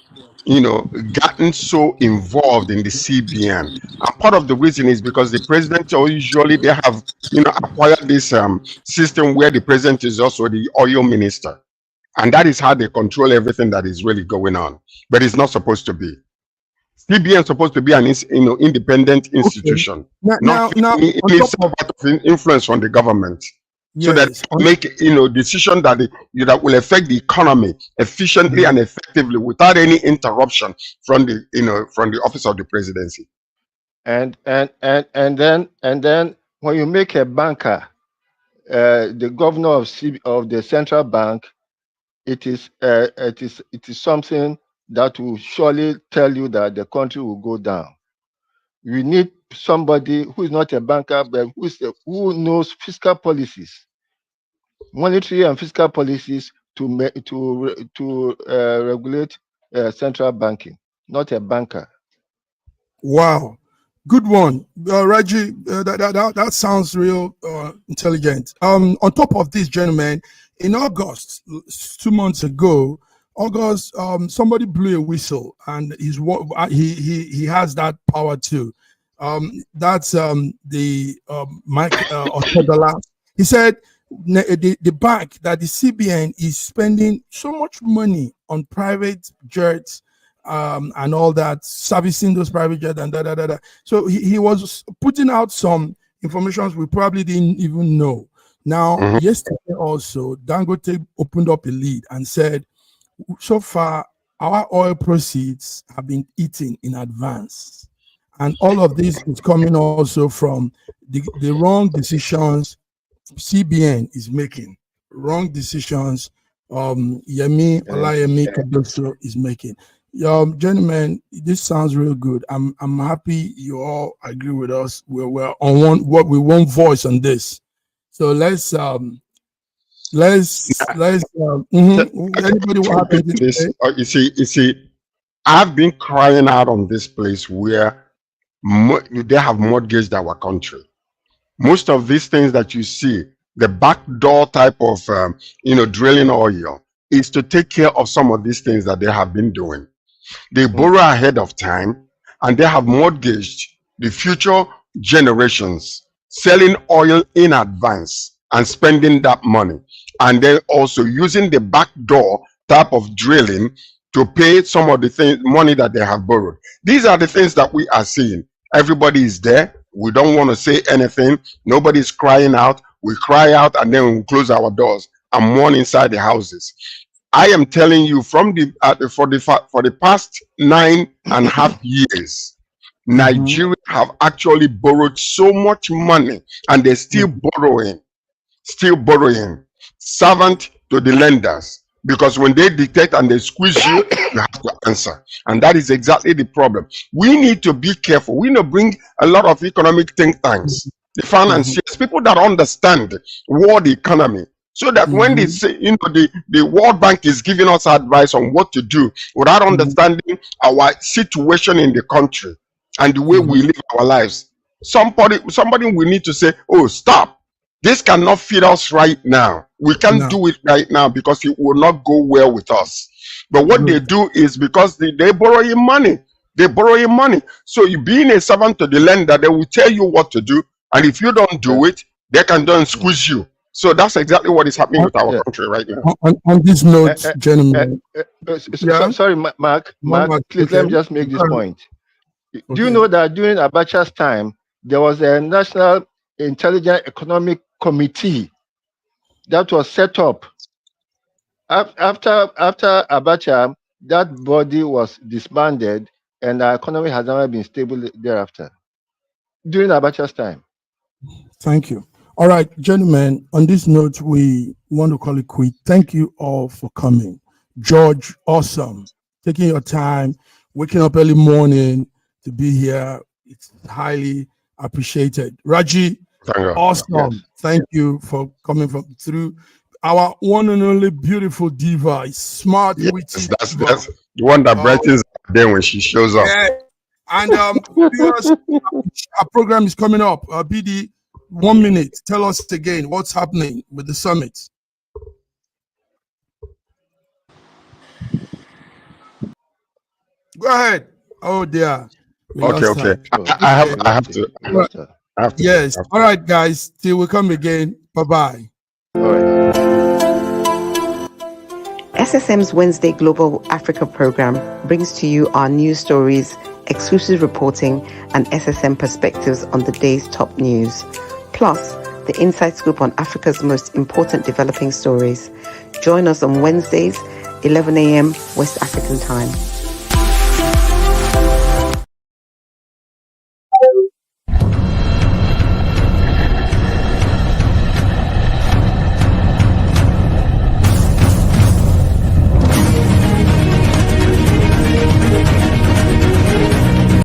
gotten so involved in the CBN, and part of the reason is because the president usually they have acquired this system where the president is also the oil minister, and that is how they control everything that is really going on. But it's not supposed to be. CBN is supposed to be an independent institution, not any influence from the government, so that make decision that will affect the economy efficiently and effectively without any interruption from the from the office of the presidency. And then when you make a banker, the governor of the central bank, it is something that will surely tell you that the country will go down. You need somebody who is not a banker, but who knows fiscal policies, monetary and fiscal policies to regulate central banking, not a banker. Wow, good one, Raji. That sounds real intelligent. On top of this, gentlemen, in August, 2 months ago, somebody blew a whistle, and he has that power too. That's the Mike Otedola. He said the bank, that the CBN is spending so much money on private jets and all that, servicing those private jets and da. So he was putting out some information we probably didn't even know. Now, yesterday also, Dangote opened up a lead and said, so far, our oil proceeds have been eaten in advance. And all of this is coming also from the wrong decisions CBN is making. Wrong decisions Olayemi Kadoso is making. Gentlemen, this sounds real good. I'm happy you all agree with us. We're on one voice on this. So let's anybody want to this? You see, I've been crying out on this place where they have mortgaged our country. Most of these things that you see, the backdoor type of drilling oil, is to take care of some of these things that they have been doing. They borrow ahead of time, and they have mortgaged the future generations, selling oil in advance and spending that money, and then also using the backdoor type of drilling to pay some of the money that they have borrowed. These are the things that we are seeing. Everybody is there. We don't want to say anything. Nobody's crying out. We cry out and then we close our doors and mourn inside the houses. I am telling you, for the past 9.5 years, Nigeria have actually borrowed so much money, and they're still borrowing, servant to the lenders. Because when they dictate and they squeeze you, you have to answer. And that is exactly the problem. We need to be careful. We need to bring a lot of economic think tanks, the financiers, people that understand world economy, so that when they say, the World Bank is giving us advice on what to do without understanding our situation in the country and the way we live our lives, somebody we need to say, oh, stop. This cannot feed us right now. We can't do it right now because it will not go well with us. But what they do is because they borrow you money. They borrow you money. So you being a servant to the lender, they will tell you what to do. And if you don't do it, they can then squeeze you. So that's exactly what is happening with our country right now. On this note, gentlemen. Sorry, Mark, please let me just make this point. Do you know that during Abacha's time, there was a National Intelligence Economic Committee that was set up? After Abacha, that body was disbanded, and our economy has never been stable thereafter. During Abacha's time. Thank you. All right, gentlemen, on this note, we want to call it quit. Thank you all for coming. George, awesome. Taking your time, waking up early morning to be here. It's highly appreciated. Raji, awesome. Yes. Thank you for coming through. Our one and only beautiful diva, smart, witty. That's the one that brightens the day when she shows up. Yeah. And because our program is coming up, BD, 1 minute. Tell us again what's happening with the summit. Go ahead. Oh dear. Okay. I have to. Yes. All right, guys. Till we come again. Bye-bye. All right. SSM's Wednesday Global Africa program brings to you our news stories, exclusive reporting, and SSM perspectives on the day's top news. Plus, the inside scoop on Africa's most important developing stories. Join us on Wednesdays, 11 a.m. West African time.